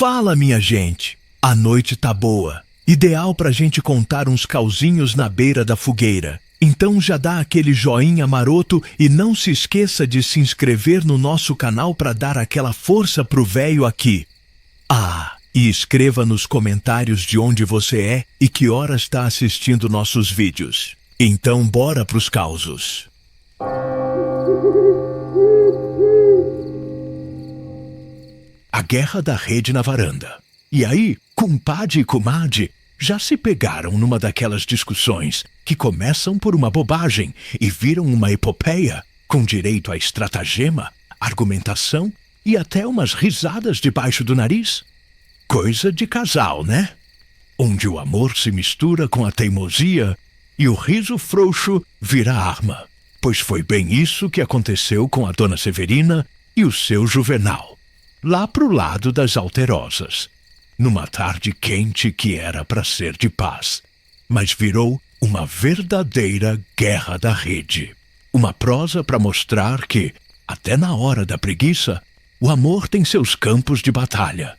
Fala, minha gente. A noite tá boa. Ideal pra gente contar uns causinhos na beira da fogueira. Então já dá aquele joinha maroto e não se esqueça de se inscrever no nosso canal pra dar aquela força pro véio aqui. E escreva nos comentários de onde você é e que horas está assistindo nossos vídeos. Então bora pros causos. A guerra da rede na varanda. E aí, cumpadre e comadre já se pegaram numa daquelas discussões que começam por uma bobagem e viram uma epopeia, com direito a estratagema, argumentação e até umas risadas debaixo do nariz? Coisa de casal, né? Onde o amor se mistura com a teimosia e o riso frouxo vira arma. Pois foi bem isso que aconteceu com a dona Severina e o seu Juvenal, lá pro lado das Alterosas, numa tarde quente que era para ser de paz, mas virou uma verdadeira guerra da rede. Uma prosa para mostrar que, até na hora da preguiça, o amor tem seus campos de batalha,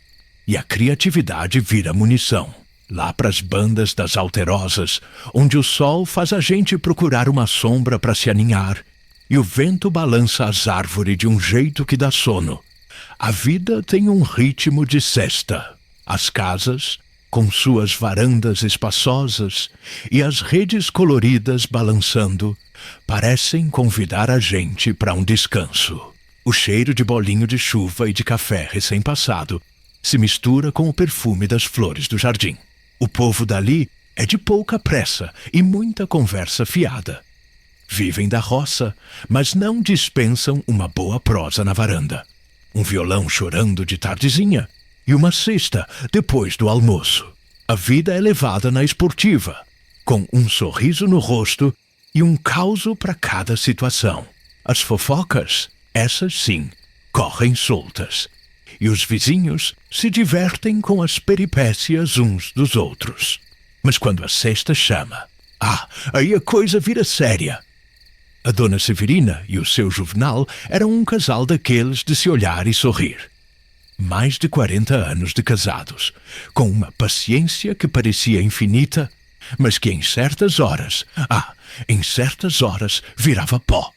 e a criatividade vira munição. Lá pras bandas das Alterosas, onde o sol faz a gente procurar uma sombra para se aninhar, e o vento balança as árvores de um jeito que dá sono. A vida tem um ritmo de sesta. As casas, com suas varandas espaçosas e as redes coloridas balançando, parecem convidar a gente para um descanso. O cheiro de bolinho de chuva e de café recém-passado se mistura com o perfume das flores do jardim. O povo dali é de pouca pressa e muita conversa fiada. Vivem da roça, mas não dispensam uma boa prosa na varanda. Um violão chorando de tardezinha e uma cesta depois do almoço. A vida é levada na esportiva, com um sorriso no rosto e um causo para cada situação. As fofocas, essas sim, correm soltas. E os vizinhos se divertem com as peripécias uns dos outros. Mas quando a cesta chama, aí a coisa vira séria. A dona Severina e o seu Juvenal eram um casal daqueles de se olhar e sorrir. Mais de 40 anos de casados, com uma paciência que parecia infinita, mas que em certas horas virava pó.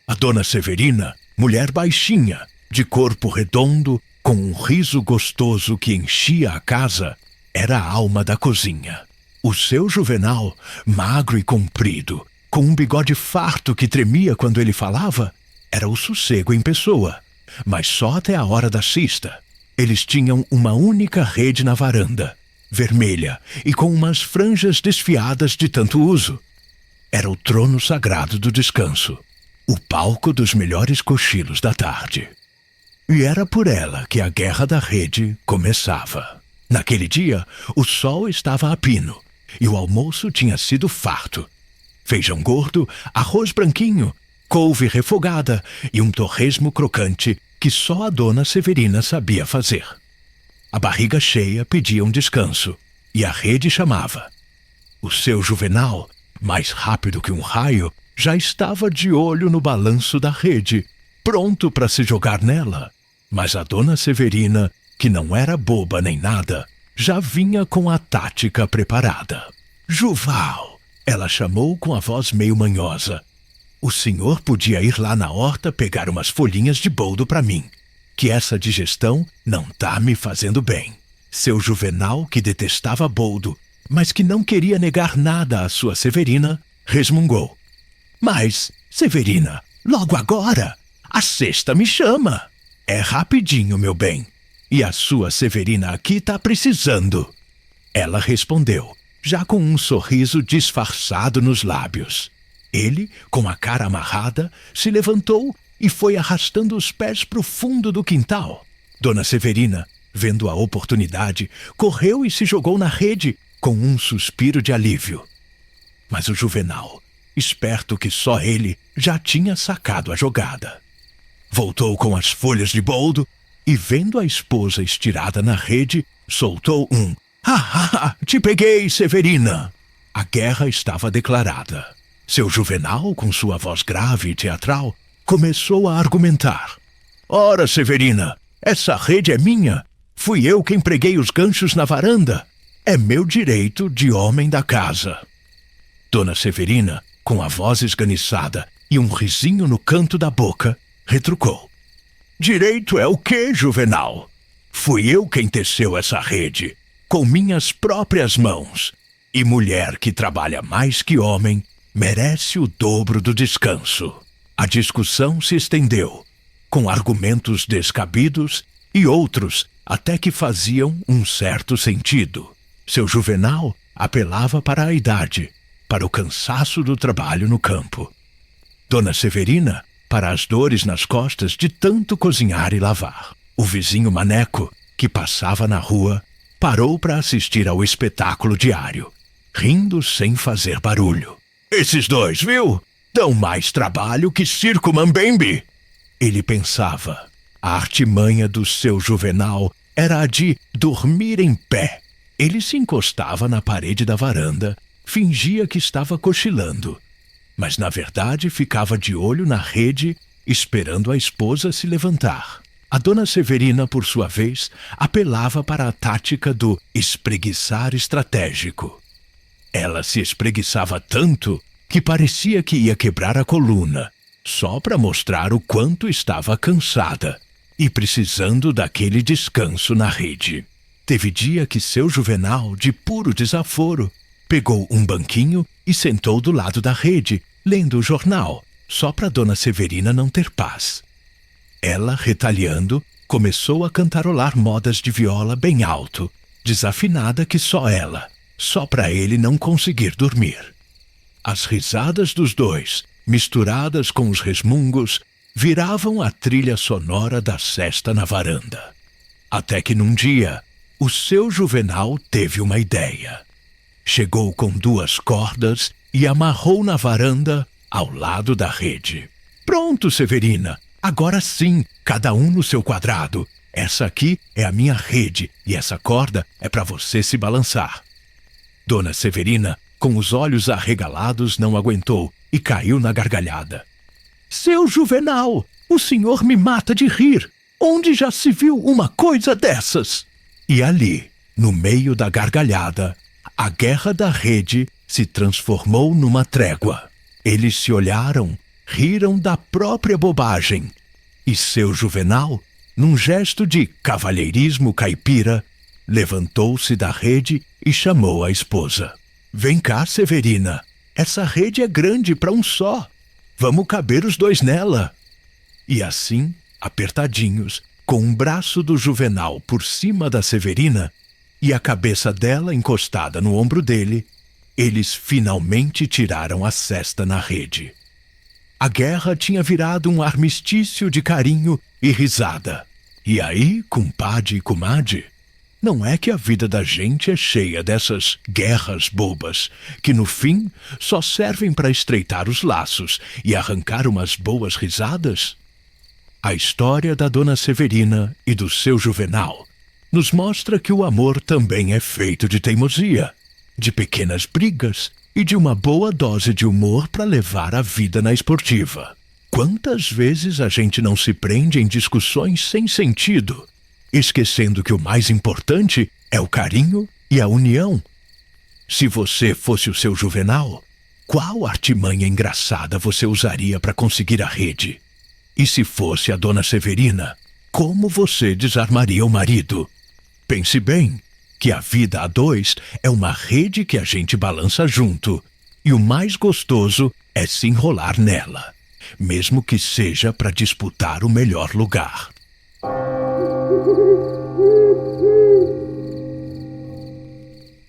A dona Severina, mulher baixinha, de corpo redondo, com um riso gostoso que enchia a casa, era a alma da cozinha. O seu Juvenal, magro e comprido, com um bigode farto que tremia quando ele falava, era o sossego em pessoa, mas só até a hora da siesta. Eles tinham uma única rede na varanda, vermelha e com umas franjas desfiadas de tanto uso. Era o trono sagrado do descanso, o palco dos melhores cochilos da tarde. E era por ela que a guerra da rede começava. Naquele dia, o sol estava a pino e o almoço tinha sido farto. Feijão gordo, arroz branquinho, couve refogada e um torresmo crocante que só a dona Severina sabia fazer. A barriga cheia pedia um descanso e a rede chamava. O seu Juvenal, mais rápido que um raio, já estava de olho no balanço da rede, pronto para se jogar nela. Mas a dona Severina, que não era boba nem nada, já vinha com a tática preparada. Juval, ela chamou com a voz meio manhosa. O senhor podia ir lá na horta pegar umas folhinhas de boldo para mim, que essa digestão não tá me fazendo bem. Seu Juvenal, que detestava boldo, mas que não queria negar nada à sua Severina, resmungou. Mas, Severina, logo agora, a cesta me chama. É rapidinho, meu bem. E a sua Severina aqui tá precisando. Ela respondeu, já com um sorriso disfarçado nos lábios. Ele, com a cara amarrada, se levantou e foi arrastando os pés pro fundo do quintal. Dona Severina, vendo a oportunidade, correu e se jogou na rede com um suspiro de alívio. Mas o Juvenal, esperto que só ele, já tinha sacado a jogada. Voltou com as folhas de boldo e, vendo a esposa estirada na rede, soltou um te peguei, Severina! A guerra estava declarada. Seu Juvenal, com sua voz grave e teatral, começou a argumentar. Ora, Severina, essa rede é minha. Fui eu quem preguei os ganchos na varanda. É meu direito de homem da casa. Dona Severina, com a voz esganiçada e um risinho no canto da boca, retrucou. Direito é o quê, Juvenal? Fui eu quem teceu essa rede, com minhas próprias mãos. E mulher que trabalha mais que homem merece o dobro do descanso. A discussão se estendeu, com argumentos descabidos e outros até que faziam um certo sentido. Seu Juvenal apelava para a idade, para o cansaço do trabalho no campo. Dona Severina, para as dores nas costas de tanto cozinhar e lavar. O vizinho Maneco, que passava na rua, parou para assistir ao espetáculo diário, rindo sem fazer barulho. Esses dois, viu? Dão mais trabalho que circo Mambembe. Ele pensava. A artimanha do seu Juvenal era a de dormir em pé. Ele se encostava na parede da varanda, fingia que estava cochilando, mas na verdade ficava de olho na rede, esperando a esposa se levantar. A dona Severina, por sua vez, apelava para a tática do espreguiçar estratégico. Ela se espreguiçava tanto que parecia que ia quebrar a coluna, só para mostrar o quanto estava cansada e precisando daquele descanso na rede. Teve dia que seu Juvenal, de puro desaforo, pegou um banquinho e sentou do lado da rede, lendo o jornal, só para dona Severina não ter paz. Ela, retalhando, começou a cantarolar modas de viola bem alto, desafinada que só ela, só para ele não conseguir dormir. As risadas dos dois, misturadas com os resmungos, viravam a trilha sonora da sesta na varanda. Até que num dia, o seu Juvenal teve uma ideia. Chegou com 2 cordas e amarrou na varanda ao lado da rede. Pronto, Severina, agora sim, cada um no seu quadrado. Essa aqui é a minha rede e essa corda é para você se balançar. Dona Severina, com os olhos arregalados, não aguentou e caiu na gargalhada. Seu Juvenal, o senhor me mata de rir. Onde já se viu uma coisa dessas? E ali, no meio da gargalhada, a guerra da rede se transformou numa trégua. Eles se olharam, riram da própria bobagem. E seu Juvenal, num gesto de cavalheirismo caipira, levantou-se da rede e chamou a esposa. Vem cá, Severina, essa rede é grande para um só. Vamos caber os 2 nela. E assim, apertadinhos, com um braço do Juvenal por cima da Severina e a cabeça dela encostada no ombro dele, eles finalmente tiraram a cesta na rede. A guerra tinha virado um armistício de carinho e risada. E aí, compadre e comadre, não é que a vida da gente é cheia dessas guerras bobas, que no fim só servem para estreitar os laços e arrancar umas boas risadas? A história da dona Severina e do seu Juvenal nos mostra que o amor também é feito de teimosia, de pequenas brigas e de uma boa dose de humor para levar a vida na esportiva. Quantas vezes a gente não se prende em discussões sem sentido, esquecendo que o mais importante é o carinho e a união? Se você fosse o seu Juvenal, qual artimanha engraçada você usaria para conseguir a rede? E se fosse a dona Severina, como você desarmaria o marido? Pense bem, que a vida a 2 é uma rede que a gente balança junto, e o mais gostoso é se enrolar nela, mesmo que seja para disputar o melhor lugar.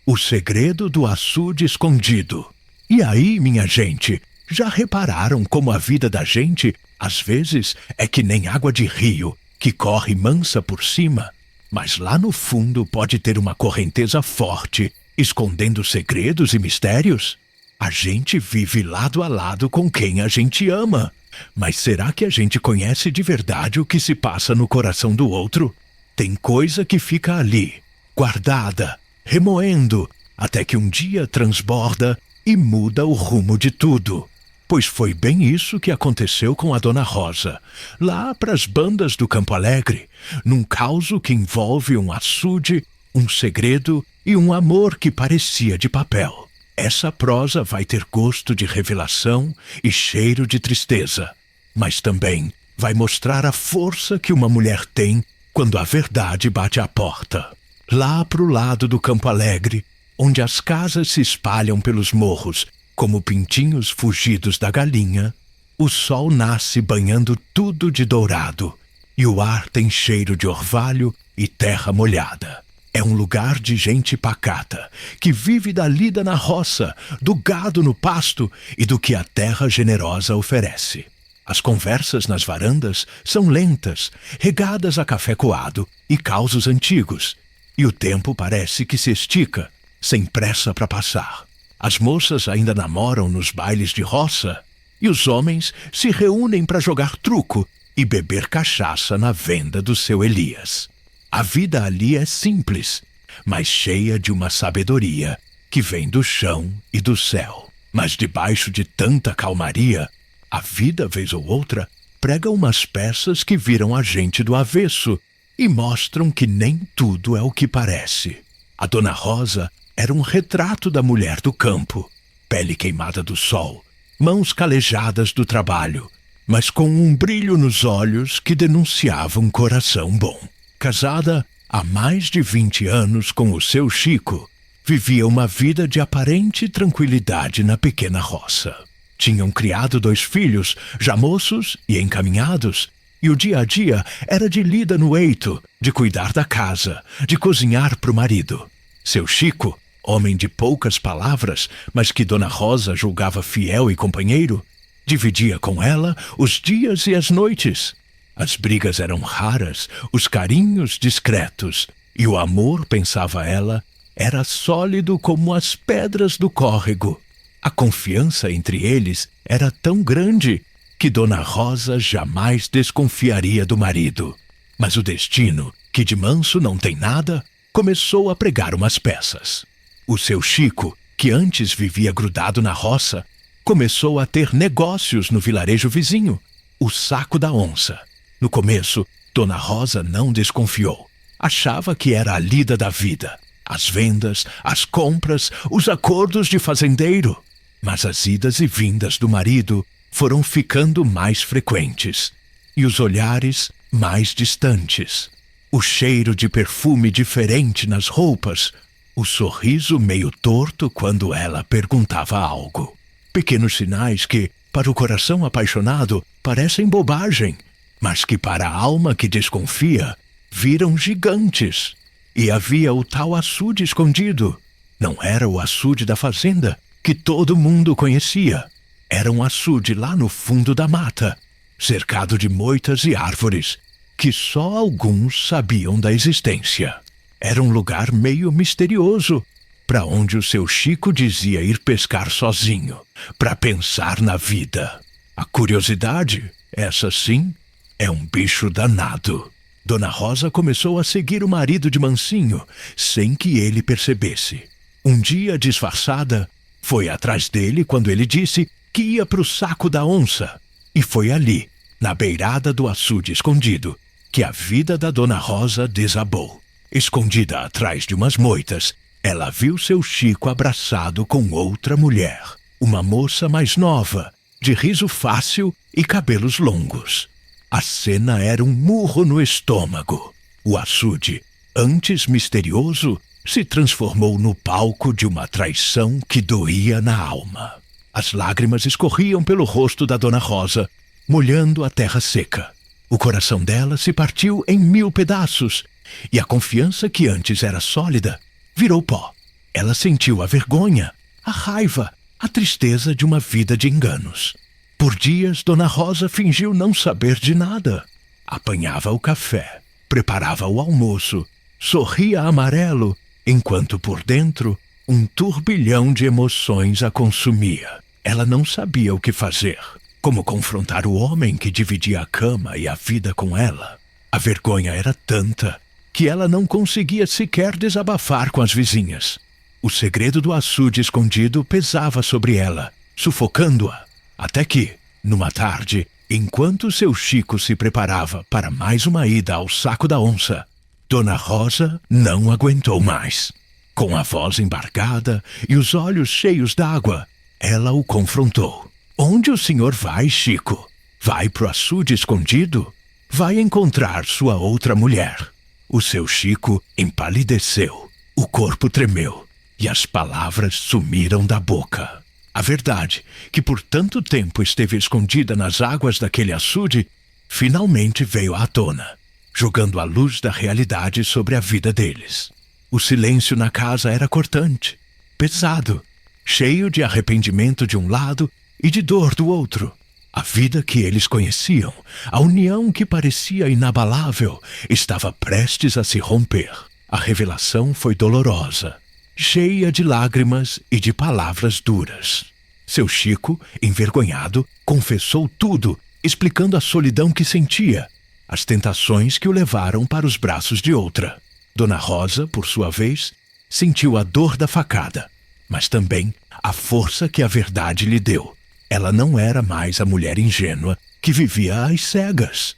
O segredo do açude escondido. E aí, minha gente, já repararam como a vida da gente, às vezes, é que nem água de rio, que corre mansa por cima, mas lá no fundo pode ter uma correnteza forte, escondendo segredos e mistérios? A gente vive lado a lado com quem a gente ama. Mas será que a gente conhece de verdade o que se passa no coração do outro? Tem coisa que fica ali, guardada, remoendo, até que um dia transborda e muda o rumo de tudo. Pois foi bem isso que aconteceu com a Dona Rosa, lá pras bandas do Campo Alegre, num causo que envolve um açude, um segredo e um amor que parecia de papel. Essa prosa vai ter gosto de revelação e cheiro de tristeza, mas também vai mostrar a força que uma mulher tem quando a verdade bate à porta. Lá pro lado do Campo Alegre, onde as casas se espalham pelos morros como pintinhos fugidos da galinha, o sol nasce banhando tudo de dourado e o ar tem cheiro de orvalho e terra molhada. É um lugar de gente pacata, que vive da lida na roça, do gado no pasto e do que a terra generosa oferece. As conversas nas varandas são lentas, regadas a café coado e causos antigos, e o tempo parece que se estica, sem pressa para passar. As moças ainda namoram nos bailes de roça, e os homens se reúnem para jogar truco e beber cachaça na venda do seu Elias. A vida ali é simples, mas cheia de uma sabedoria que vem do chão e do céu. Mas debaixo de tanta calmaria, a vida, vez ou outra, prega umas peças que viram a gente do avesso e mostram que nem tudo é o que parece. A Dona Rosa era um retrato da mulher do campo, pele queimada do sol, mãos calejadas do trabalho, mas com um brilho nos olhos que denunciava um coração bom. Casada há mais de 20 anos com o seu Chico, vivia uma vida de aparente tranquilidade na pequena roça. Tinham criado 2 filhos, já moços e encaminhados, e o dia a dia era de lida no eito, de cuidar da casa, de cozinhar para o marido. Seu Chico, homem de poucas palavras, mas que Dona Rosa julgava fiel e companheiro, dividia com ela os dias e as noites. As brigas eram raras, os carinhos discretos, e o amor, pensava ela, era sólido como as pedras do córrego. A confiança entre eles era tão grande que Dona Rosa jamais desconfiaria do marido. Mas o destino, que de manso não tem nada, começou a pregar umas peças. O seu Chico, que antes vivia grudado na roça, começou a ter negócios no vilarejo vizinho, o Saco da Onça. No começo, Dona Rosa não desconfiou. Achava que era a lida da vida, as vendas, as compras, os acordos de fazendeiro. Mas as idas e vindas do marido foram ficando mais frequentes, e os olhares mais distantes. O cheiro de perfume diferente nas roupas, o sorriso meio torto quando ela perguntava algo. Pequenos sinais que, para o coração apaixonado, parecem bobagem, mas que para a alma que desconfia, viram gigantes. E havia o tal açude escondido. Não era o açude da fazenda, que todo mundo conhecia. Era um açude lá no fundo da mata, cercado de moitas e árvores, que só alguns sabiam da existência. Era um lugar meio misterioso, para onde o seu Chico dizia ir pescar sozinho, para pensar na vida. A curiosidade, essa sim, é um bicho danado. Dona Rosa começou a seguir o marido de mansinho, sem que ele percebesse. Um dia, disfarçada, foi atrás dele quando ele disse que ia para o Saco da Onça. E foi ali, na beirada do açude escondido, que a vida da Dona Rosa desabou. Escondida atrás de umas moitas, ela viu seu Chico abraçado com outra mulher, uma moça mais nova, de riso fácil e cabelos longos. A cena era um murro no estômago. O açude, antes misterioso, se transformou no palco de uma traição que doía na alma. As lágrimas escorriam pelo rosto da Dona Rosa, molhando a terra seca. O coração dela se partiu em 1000 pedaços, e a confiança que antes era sólida virou pó. Ela sentiu a vergonha, a raiva, a tristeza de uma vida de enganos. Por dias, Dona Rosa fingiu não saber de nada. Apanhava o café, preparava o almoço, sorria amarelo, enquanto por dentro um turbilhão de emoções a consumia. Ela não sabia o que fazer, como confrontar o homem que dividia a cama e a vida com ela. A vergonha era tanta que ela não conseguia sequer desabafar com as vizinhas. O segredo do açude escondido pesava sobre ela, sufocando-a. Até que, numa tarde, enquanto seu Chico se preparava para mais uma ida ao saco da onça, Dona Rosa não aguentou mais. Com a voz embargada e os olhos cheios d'água, ela o confrontou. Onde o senhor vai, Chico? Vai pro açude escondido? Vai encontrar sua outra mulher. O seu Chico empalideceu, o corpo tremeu e as palavras sumiram da boca. A verdade, que por tanto tempo esteve escondida nas águas daquele açude, finalmente veio à tona, jogando a luz da realidade sobre a vida deles. O silêncio na casa era cortante, pesado, cheio de arrependimento de um lado e de dor do outro. A vida que eles conheciam, a união que parecia inabalável, estava prestes a se romper. A revelação foi dolorosa, cheia de lágrimas e de palavras duras. Seu Chico, envergonhado, confessou tudo, explicando a solidão que sentia, as tentações que o levaram para os braços de outra. Dona Rosa, por sua vez, sentiu a dor da facada, mas também a força que a verdade lhe deu. Ela não era mais a mulher ingênua que vivia às cegas.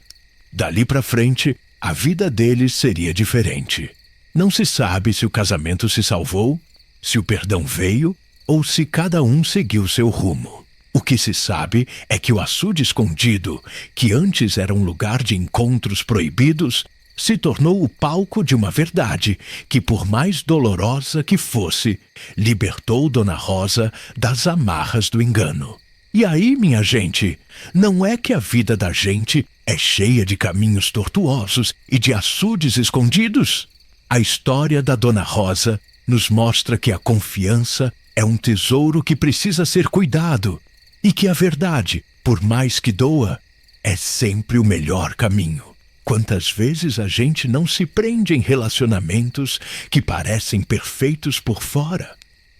Dali para frente, a vida deles seria diferente. Não se sabe se o casamento se salvou, se o perdão veio ou se cada um seguiu seu rumo. O que se sabe é que o açude escondido, que antes era um lugar de encontros proibidos, se tornou o palco de uma verdade que, por mais dolorosa que fosse, libertou Dona Rosa das amarras do engano. E aí, minha gente, não é que a vida da gente é cheia de caminhos tortuosos e de açudes escondidos? A história da Dona Rosa nos mostra que a confiança é um tesouro que precisa ser cuidado e que a verdade, por mais que doa, é sempre o melhor caminho. Quantas vezes a gente não se prende em relacionamentos que parecem perfeitos por fora,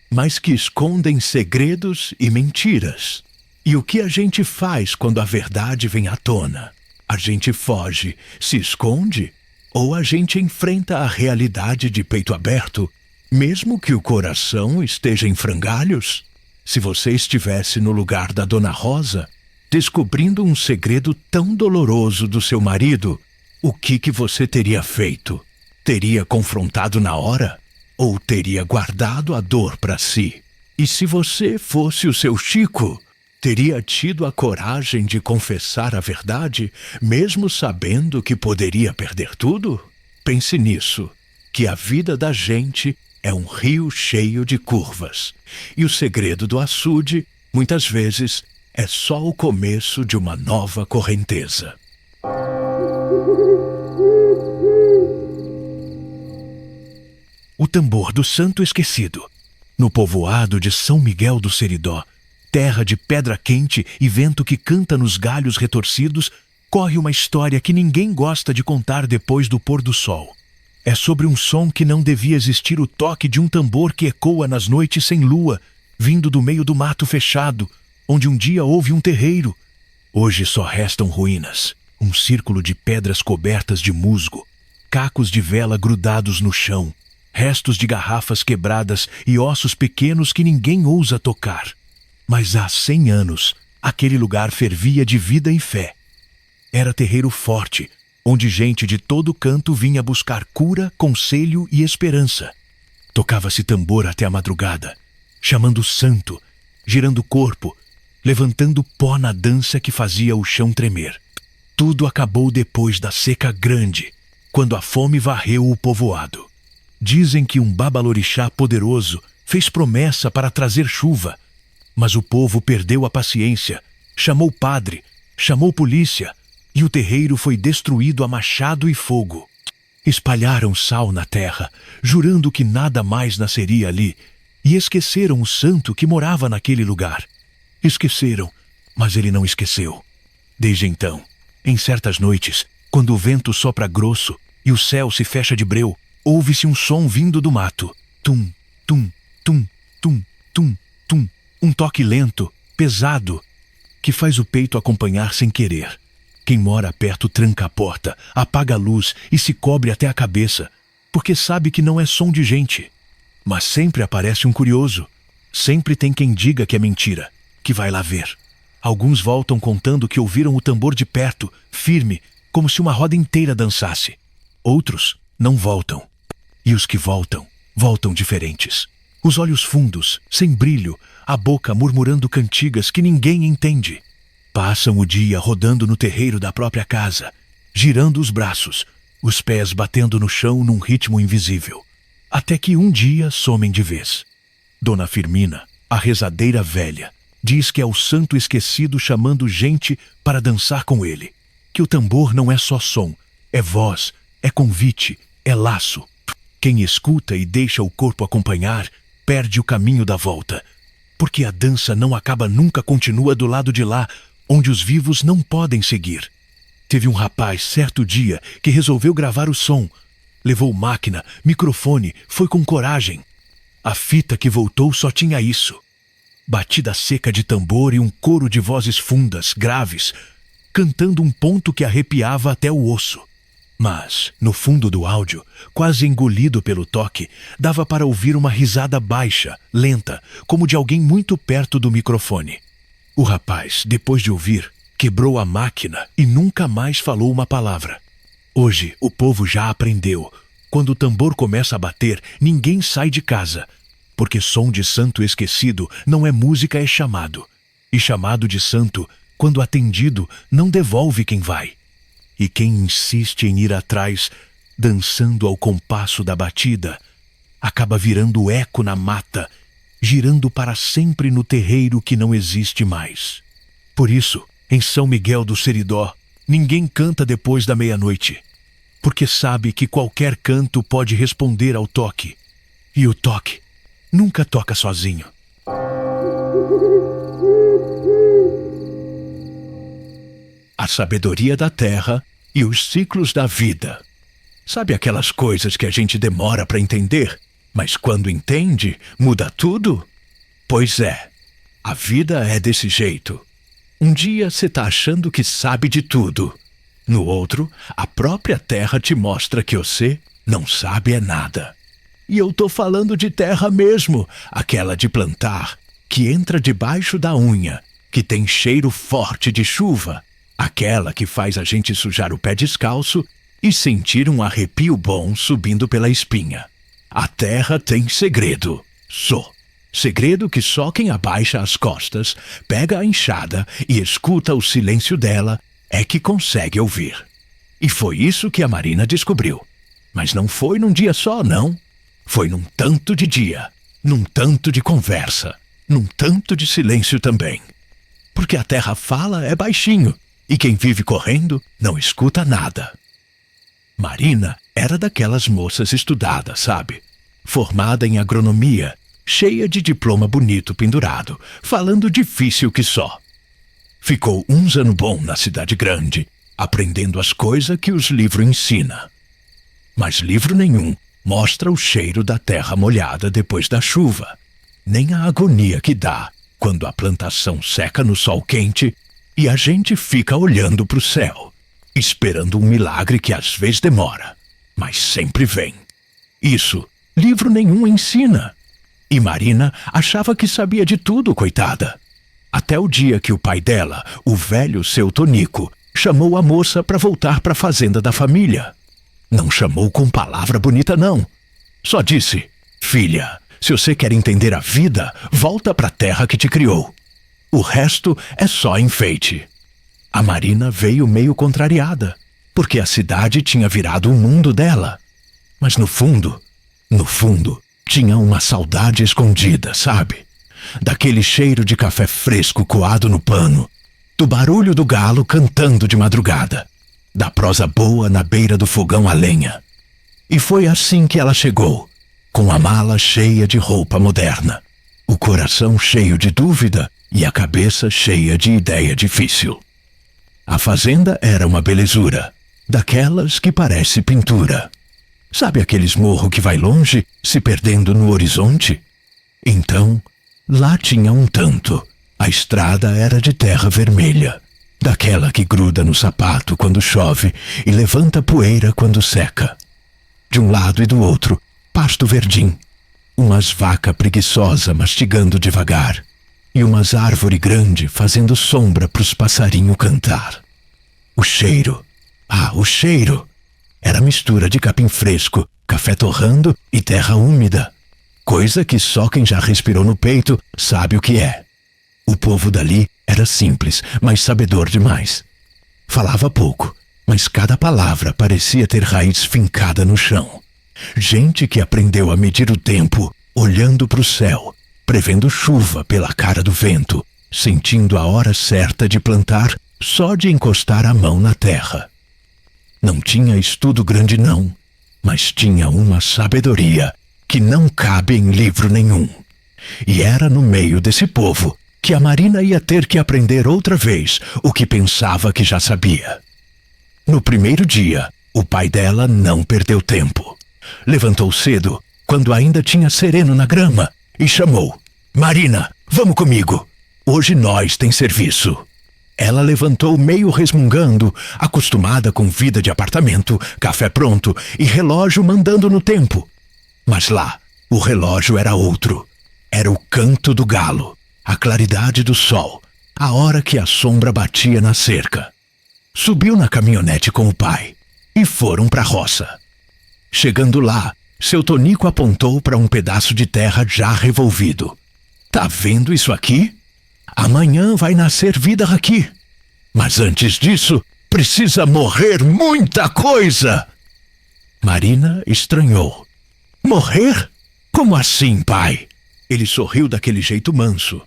mas que escondem segredos e mentiras? E o que a gente faz quando a verdade vem à tona? A gente foge, se esconde? Ou a gente enfrenta a realidade de peito aberto, mesmo que o coração esteja em frangalhos? Se você estivesse no lugar da Dona Rosa, descobrindo um segredo tão doloroso do seu marido, o que você teria feito? Teria confrontado na hora? Ou teria guardado a dor para si? E se você fosse o seu Chico, teria tido a coragem de confessar a verdade, mesmo sabendo que poderia perder tudo? Pense nisso, que a vida da gente é um rio cheio de curvas. E o segredo do açude, muitas vezes, é só o começo de uma nova correnteza. O tambor do Santo Esquecido. No povoado de São Miguel do Seridó, terra de pedra quente e vento que canta nos galhos retorcidos, corre uma história que ninguém gosta de contar depois do pôr do sol. É sobre um som que não devia existir, o toque de um tambor que ecoa nas noites sem lua, vindo do meio do mato fechado, onde um dia houve um terreiro. Hoje só restam ruínas, um círculo de pedras cobertas de musgo, cacos de vela grudados no chão, restos de garrafas quebradas e ossos pequenos que ninguém ousa tocar. Mas há 100 anos, aquele lugar fervia de vida e fé. Era terreiro forte, onde gente de todo canto vinha buscar cura, conselho e esperança. Tocava-se tambor até a madrugada, chamando o santo, girando o corpo, levantando pó na dança que fazia o chão tremer. Tudo acabou depois da seca grande, quando a fome varreu o povoado. Dizem que um babalorixá poderoso fez promessa para trazer chuva, mas o povo perdeu a paciência, chamou padre, chamou polícia, e o terreiro foi destruído a machado e fogo. Espalharam sal na terra, jurando que nada mais nasceria ali, e esqueceram o santo que morava naquele lugar. Esqueceram, mas ele não esqueceu. Desde então, em certas noites, quando o vento sopra grosso e o céu se fecha de breu, ouve-se um som vindo do mato. Tum, tum, tum, tum, tum, tum. Um toque lento, pesado, que faz o peito acompanhar sem querer. Quem mora perto tranca a porta, apaga a luz e se cobre até a cabeça, porque sabe que não é som de gente. Mas sempre aparece um curioso. Sempre tem quem diga que é mentira, que vai lá ver. Alguns voltam contando que ouviram o tambor de perto, firme, como se uma roda inteira dançasse. Outros não voltam. E os que voltam, voltam diferentes. Os olhos fundos, sem brilho, a boca murmurando cantigas que ninguém entende. Passam o dia rodando no terreiro da própria casa, girando os braços, os pés batendo no chão num ritmo invisível. Até que um dia somem de vez. Dona Firmina, a rezadeira velha, diz que é o santo esquecido chamando gente para dançar com ele. Que o tambor não é só som, é voz, é convite, é laço. Quem escuta e deixa o corpo acompanhar, perde o caminho da volta. Porque a dança não acaba nunca, continua do lado de lá, onde os vivos não podem seguir. Teve um rapaz, certo dia, que resolveu gravar o som. Levou máquina, microfone, foi com coragem. A fita que voltou só tinha isso. Batida seca de tambor e um coro de vozes fundas, graves, cantando um ponto que arrepiava até o osso. Mas, no fundo do áudio, quase engolido pelo toque, dava para ouvir uma risada baixa, lenta, como de alguém muito perto do microfone. O rapaz, depois de ouvir, quebrou a máquina e nunca mais falou uma palavra. Hoje, o povo já aprendeu. Quando o tambor começa a bater, ninguém sai de casa. Porque som de santo esquecido não é música, é chamado. E chamado de santo, quando atendido, não devolve quem vai. E quem insiste em ir atrás, dançando ao compasso da batida, acaba virando eco na mata, girando para sempre no terreiro que não existe mais. Por isso, em São Miguel do Seridó, ninguém canta depois da meia-noite, porque sabe que qualquer canto pode responder ao toque. E o toque nunca toca sozinho. A sabedoria da terra e os ciclos da vida. Sabe aquelas coisas que a gente demora para entender, mas quando entende, muda tudo? Pois é, a vida é desse jeito. Um dia você tá achando que sabe de tudo. No outro, a própria terra te mostra que você não sabe é nada. E eu tô falando de terra mesmo, aquela de plantar, que entra debaixo da unha, que tem cheiro forte de chuva, aquela que faz a gente sujar o pé descalço e sentir um arrepio bom subindo pela espinha. A terra tem segredo. Segredo que só quem abaixa as costas, pega a enxada e escuta o silêncio dela é que consegue ouvir. E foi isso que a Marina descobriu. Mas não foi num dia só, não. Foi num tanto de dia, num tanto de conversa, num tanto de silêncio também. Porque a terra fala é baixinho, e quem vive correndo não escuta nada. Marina era daquelas moças estudadas, sabe? Formada em agronomia, cheia de diploma bonito pendurado, falando difícil que só. Ficou uns anos bom na cidade grande, aprendendo as coisas que os livros ensinam. Mas livro nenhum mostra o cheiro da terra molhada depois da chuva, nem a agonia que dá quando a plantação seca no sol quente e a gente fica olhando para o céu, esperando um milagre que às vezes demora, mas sempre vem. Isso livro nenhum ensina. E Marina achava que sabia de tudo, coitada. Até o dia que o pai dela, o velho seu Tonico, chamou a moça para voltar para a fazenda da família. Não chamou com palavra bonita, não. Só disse: filha, se você quer entender a vida, volta para a terra que te criou. O resto é só enfeite. A Marina veio meio contrariada, porque a cidade tinha virado o mundo dela. Mas no fundo, tinha uma saudade escondida, sabe? Daquele cheiro de café fresco coado no pano, do barulho do galo cantando de madrugada, da prosa boa na beira do fogão a lenha. E foi assim que ela chegou, com a mala cheia de roupa moderna, o coração cheio de dúvida e a cabeça cheia de ideia difícil. A fazenda era uma belezura, daquelas que parece pintura. Sabe aqueles morros que vai longe, se perdendo no horizonte? Então, lá tinha um tanto. A estrada era de terra vermelha, daquela que gruda no sapato quando chove e levanta poeira quando seca. De um lado e do outro, pasto verdim, umas vacas preguiçosas mastigando devagar. e umas árvores grandes fazendo sombra pros passarinhos cantar. O cheiro, o cheiro! Era mistura de capim fresco, café torrando e terra úmida. Coisa que só quem já respirou no peito sabe o que é. O povo dali era simples, mas sabedor demais. Falava pouco, mas cada palavra parecia ter raiz fincada no chão. Gente que aprendeu a medir o tempo, olhando para o céu, prevendo chuva pela cara do vento, sentindo a hora certa de plantar só de encostar a mão na terra. Não tinha estudo grande não, mas tinha uma sabedoria que não cabe em livro nenhum. E era no meio desse povo que a Marina ia ter que aprender outra vez o que pensava que já sabia. No primeiro dia, o pai dela não perdeu tempo. Levantou cedo, quando ainda tinha sereno na grama, e chamou: Marina, vamos comigo. Hoje nós tem serviço. Ela levantou meio resmungando, acostumada com vida de apartamento, café pronto e relógio mandando no tempo. Mas lá, o relógio era outro. Era o canto do galo, a claridade do sol, a hora que a sombra batia na cerca. Subiu na caminhonete com o pai e foram para a roça. Chegando lá, seu Tonico apontou para um pedaço de terra já revolvido. Tá vendo isso aqui? Amanhã vai nascer vida aqui. Mas antes disso, precisa morrer muita coisa. Marina estranhou. Morrer? Como assim, pai? Ele sorriu daquele jeito manso.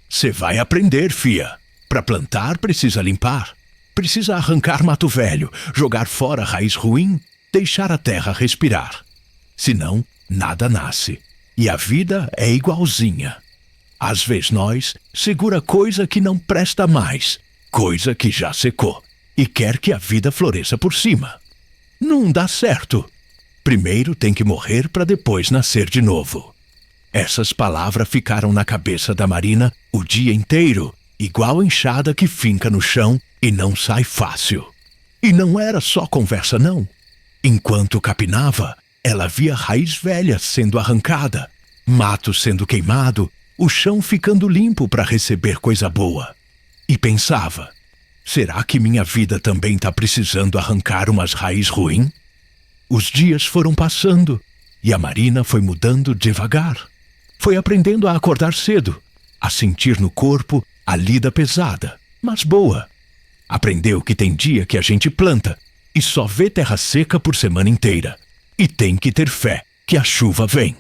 Cê vai aprender, fia. Para plantar, precisa limpar. Precisa arrancar mato velho, jogar fora raiz ruim, deixar a terra respirar. Senão, nada nasce. E a vida é igualzinha. Às vezes nós segura coisa que não presta mais, coisa que já secou, e quer que a vida floresça por cima. Não dá certo. Primeiro tem que morrer para depois nascer de novo. Essas palavras ficaram na cabeça da Marina o dia inteiro, igual enxada que finca no chão e não sai fácil. E não era só conversa não. Enquanto capinava, ela via raiz velha sendo arrancada, mato sendo queimado, o chão ficando limpo para receber coisa boa. E pensava, será que minha vida também está precisando arrancar umas raízes ruins? Os dias foram passando e a Marina foi mudando devagar. Foi aprendendo a acordar cedo, a sentir no corpo a lida pesada, mas boa. Aprendeu que tem dia que a gente planta e só vê terra seca por semana inteira. E tem que ter fé que a chuva vem.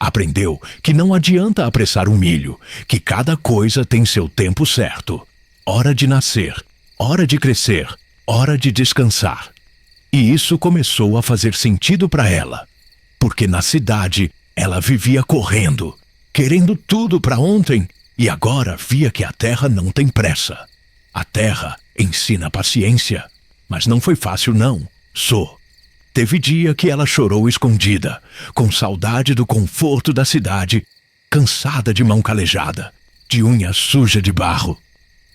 Aprendeu que não adianta apressar o milho, que cada coisa tem seu tempo certo. Hora de nascer, hora de crescer, hora de descansar. E isso começou a fazer sentido para ela, porque na cidade ela vivia correndo, querendo tudo para ontem, e agora via que a terra não tem pressa. A terra ensina paciência, mas não foi fácil não, Teve dia que ela chorou escondida, com saudade do conforto da cidade, cansada de mão calejada, de unha suja de barro.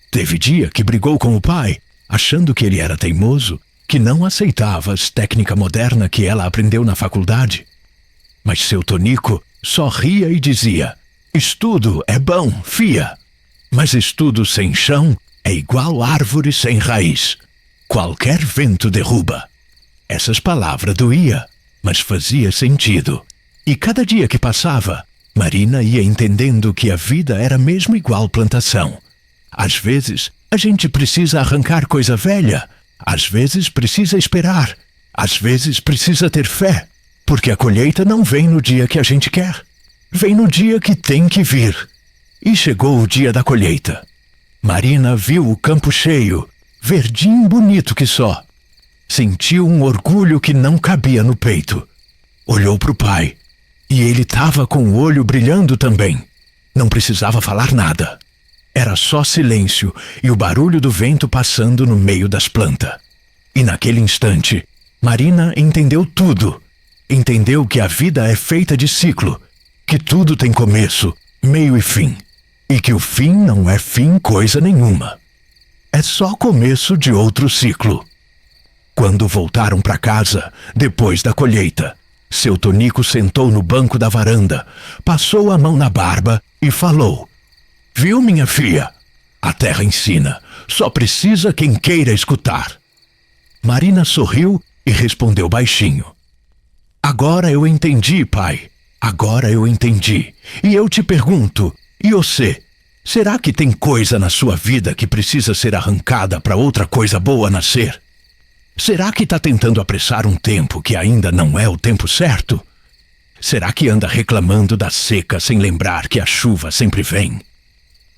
Teve dia que brigou com o pai, achando que ele era teimoso, que não aceitava as técnicas modernas que ela aprendeu na faculdade. Mas seu Tonico só ria e dizia: estudo é bom, fia, mas estudo sem chão é igual árvore sem raiz. Qualquer vento derruba. Essas palavras doía, mas fazia sentido. E cada dia que passava, Marina ia entendendo que a vida era mesmo igual plantação. Às vezes, a gente precisa arrancar coisa velha. Às vezes, precisa esperar. Às vezes, precisa ter fé. Porque a colheita não vem no dia que a gente quer. Vem no dia que tem que vir. E chegou o dia da colheita. Marina viu o campo cheio, verdinho bonito que só. Sentiu um orgulho que não cabia no peito. Olhou para o pai. E ele estava com o olho brilhando também. Não precisava falar nada. Era só silêncio e o barulho do vento passando no meio das plantas. E naquele instante, Marina entendeu tudo. Entendeu que a vida é feita de ciclo, que tudo tem começo, meio e fim. E que o fim não é fim coisa nenhuma. É só começo de outro ciclo. Quando voltaram para casa, depois da colheita, seu Tonico sentou no banco da varanda, passou a mão na barba e falou: Viu, minha filha? A terra ensina. Só precisa quem queira escutar. Marina sorriu e respondeu baixinho. Agora eu entendi, pai. Agora eu entendi. E eu te pergunto, e você? Será que tem coisa na sua vida que precisa ser arrancada para outra coisa boa nascer? Será que está tentando apressar um tempo que ainda não é o tempo certo? Será que anda reclamando da seca sem lembrar que a chuva sempre vem?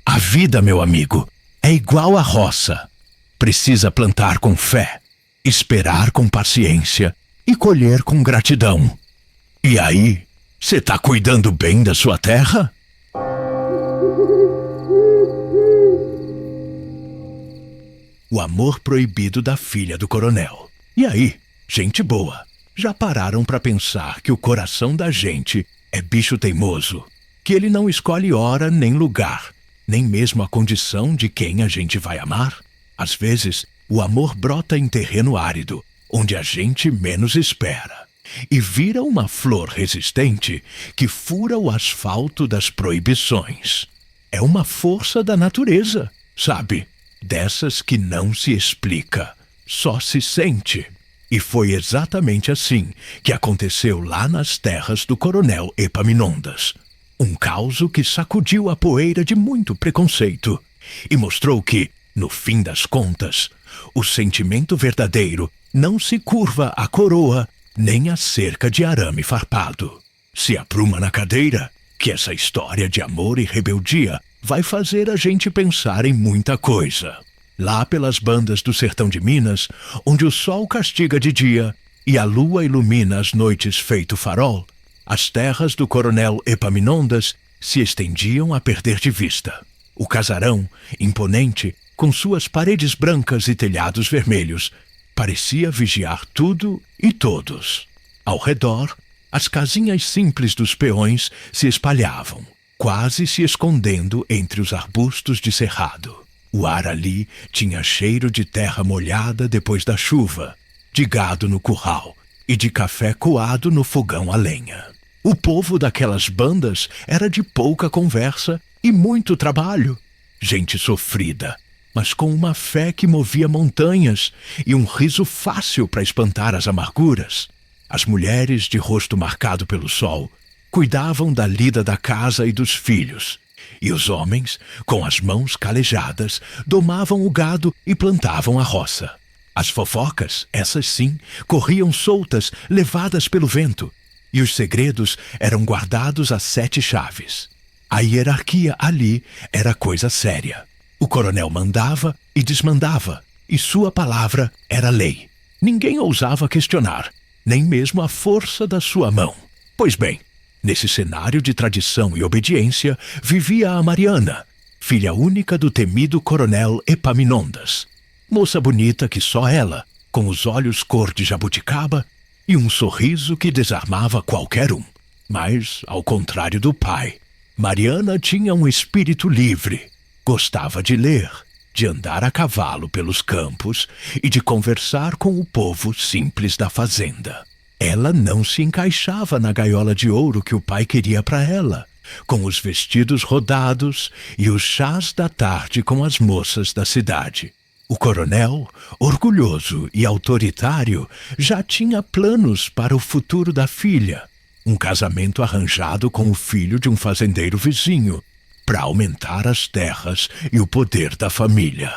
A vida, meu amigo, é igual à roça. Precisa plantar com fé, esperar com paciência e colher com gratidão. E aí, você tá cuidando bem da sua terra? O amor proibido da filha do coronel. E aí, gente boa, já pararam pra pensar que o coração da gente é bicho teimoso? Que ele não escolhe hora nem lugar, nem mesmo a condição de quem a gente vai amar? Às vezes, o amor brota em terreno árido, onde a gente menos espera, e vira uma flor resistente que fura o asfalto das proibições. É uma força da natureza, sabe? Dessas que não se explica, só se sente. E foi exatamente assim que aconteceu lá nas terras do coronel Epaminondas. Um caso que sacudiu a poeira de muito preconceito e mostrou que, no fim das contas, o sentimento verdadeiro não se curva à coroa nem à cerca de arame farpado. Se apruma na cadeira, que essa história de amor e rebeldia vai fazer a gente pensar em muita coisa. Lá pelas bandas do sertão de Minas, onde o sol castiga de dia e a lua ilumina as noites feito farol, as terras do coronel Epaminondas se estendiam a perder de vista. O casarão, imponente, com suas paredes brancas e telhados vermelhos, parecia vigiar tudo e todos. Ao redor, as casinhas simples dos peões se espalhavam, quase se escondendo entre os arbustos de cerrado. O ar ali tinha cheiro de terra molhada depois da chuva, de gado no curral e de café coado no fogão a lenha. O povo daquelas bandas era de pouca conversa e muito trabalho. Gente sofrida, mas com uma fé que movia montanhas e um riso fácil para espantar as amarguras. As mulheres, de rosto marcado pelo sol, cuidavam da lida da casa e dos filhos, e os homens, com as mãos calejadas, domavam o gado e plantavam a roça. As fofocas, essas sim, corriam soltas, levadas pelo vento, e os segredos eram guardados a 7 chaves. A hierarquia ali era coisa séria. O coronel mandava e desmandava, e sua palavra era lei. Ninguém ousava questionar, nem mesmo a força da sua mão. Pois bem, nesse cenário de tradição e obediência, vivia a Mariana, filha única do temido coronel Epaminondas. Moça bonita que só ela, com os olhos cor de jabuticaba e um sorriso que desarmava qualquer um. Mas, ao contrário do pai, Mariana tinha um espírito livre. Gostava de ler, de andar a cavalo pelos campos e de conversar com o povo simples da fazenda. Ela não se encaixava na gaiola de ouro que o pai queria para ela, com os vestidos rodados e os chás da tarde com as moças da cidade. O coronel, orgulhoso e autoritário, já tinha planos para o futuro da filha. Um casamento arranjado com o filho de um fazendeiro vizinho, para aumentar as terras e o poder da família.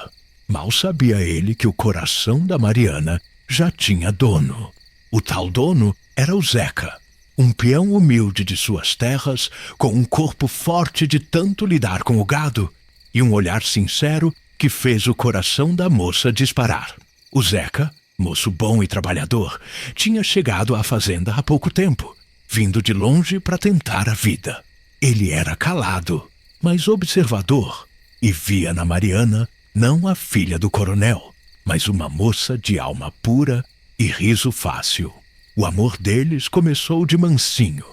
Mal sabia ele que o coração da Mariana já tinha dono. O tal dono era o Zeca, um peão humilde de suas terras, com um corpo forte de tanto lidar com o gado e um olhar sincero que fez o coração da moça disparar. O Zeca, moço bom e trabalhador, tinha chegado à fazenda há pouco tempo, vindo de longe para tentar a vida. Ele era calado, mas observador, e via na Mariana não a filha do coronel, mas uma moça de alma pura e riso fácil. O amor deles começou de mansinho,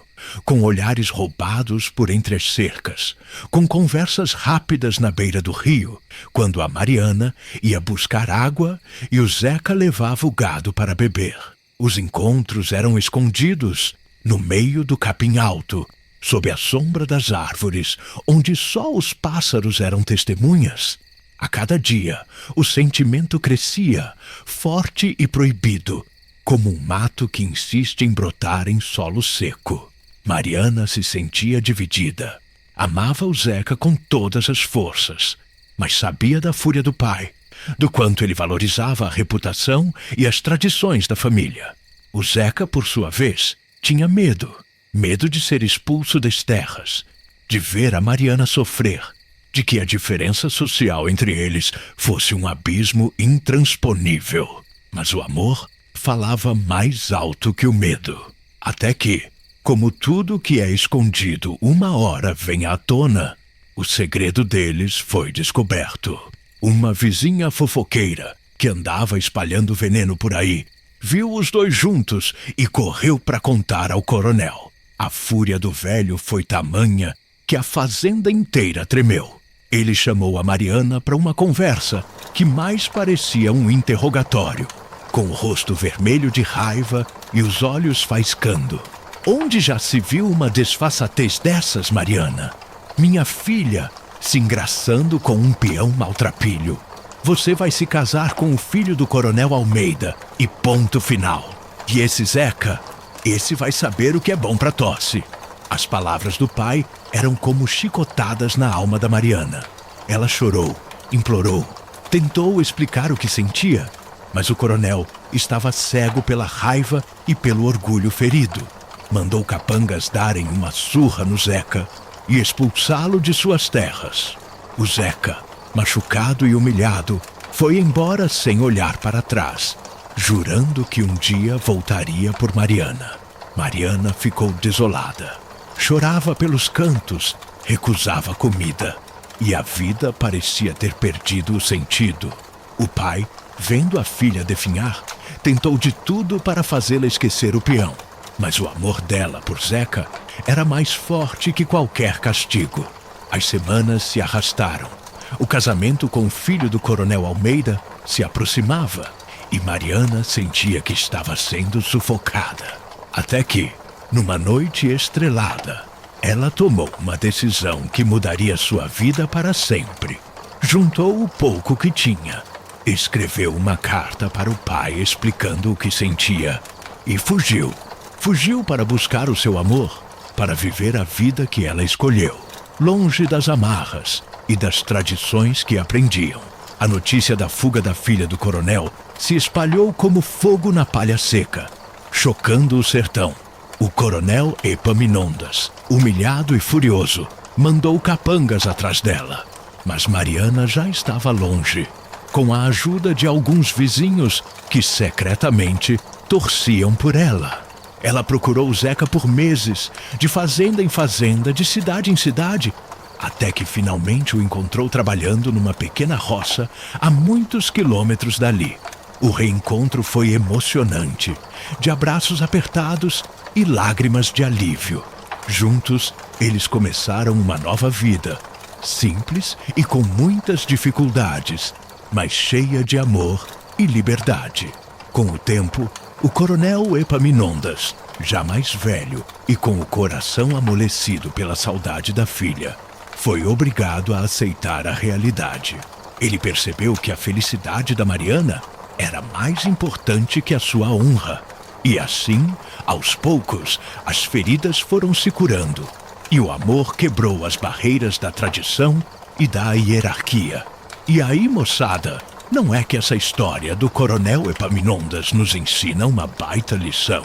com olhares roubados por entre as cercas, com conversas rápidas na beira do rio, quando a Mariana ia buscar água e o Zeca levava o gado para beber. Os encontros eram escondidos, no meio do capim alto, sob a sombra das árvores, onde só os pássaros eram testemunhas. A cada dia, o sentimento crescia, forte e proibido, como um mato que insiste em brotar em solo seco. Mariana se sentia dividida. Amava o Zeca com todas as forças, mas sabia da fúria do pai, do quanto ele valorizava a reputação e as tradições da família. O Zeca, por sua vez, tinha medo de ser expulso das terras, de ver a Mariana sofrer, de que a diferença social entre eles fosse um abismo intransponível. Mas o amor falava mais alto que o medo. Até que, como tudo que é escondido uma hora vem à tona, o segredo deles foi descoberto. Uma vizinha fofoqueira, que andava espalhando veneno por aí, viu os dois juntos e correu para contar ao coronel. A fúria do velho foi tamanha que a fazenda inteira tremeu. Ele chamou a Mariana para uma conversa que mais parecia um interrogatório, com o rosto vermelho de raiva e os olhos faiscando. Onde já se viu uma desfaçatez dessas, Mariana? Minha filha se engraçando com um peão maltrapilho. Você vai se casar com o filho do coronel Almeida e ponto final. E esse Zeca, esse vai saber o que é bom para tosse. As palavras do pai eram como chicotadas na alma da Mariana. Ela chorou, implorou, tentou explicar o que sentia, mas o coronel estava cego pela raiva e pelo orgulho ferido. Mandou capangas darem uma surra no Zeca e expulsá-lo de suas terras. O Zeca, machucado e humilhado, foi embora sem olhar para trás, jurando que um dia voltaria por Mariana. Mariana ficou desolada. Chorava pelos cantos, recusava comida, e a vida parecia ter perdido o sentido. O pai, vendo a filha definhar, tentou de tudo para fazê-la esquecer o peão. Mas o amor dela por Zeca era mais forte que qualquer castigo. As semanas se arrastaram. O casamento com o filho do coronel Almeida se aproximava e Mariana sentia que estava sendo sufocada. Até que, numa noite estrelada, ela tomou uma decisão que mudaria sua vida para sempre. Juntou o pouco que tinha, escreveu uma carta para o pai explicando o que sentia e fugiu. Fugiu para buscar o seu amor, para viver a vida que ela escolheu, longe das amarras e das tradições que aprendiam. A notícia da fuga da filha do coronel se espalhou como fogo na palha seca, chocando o sertão. O coronel Epaminondas, humilhado e furioso, mandou capangas atrás dela. Mas Mariana já estava longe, com a ajuda de alguns vizinhos que secretamente torciam por ela. Ela procurou Zeca por meses, de fazenda em fazenda, de cidade em cidade, até que finalmente o encontrou trabalhando numa pequena roça a muitos quilômetros dali. O reencontro foi emocionante, de abraços apertados e lágrimas de alívio. Juntos, eles começaram uma nova vida, simples e com muitas dificuldades, mas cheia de amor e liberdade. Com o tempo, o coronel Epaminondas, já mais velho e com o coração amolecido pela saudade da filha, foi obrigado a aceitar a realidade. Ele percebeu que a felicidade da Mariana era mais importante que a sua honra. E assim, aos poucos, as feridas foram se curando e o amor quebrou as barreiras da tradição e da hierarquia. E aí, moçada, não é que essa história do coronel Epaminondas nos ensina uma baita lição?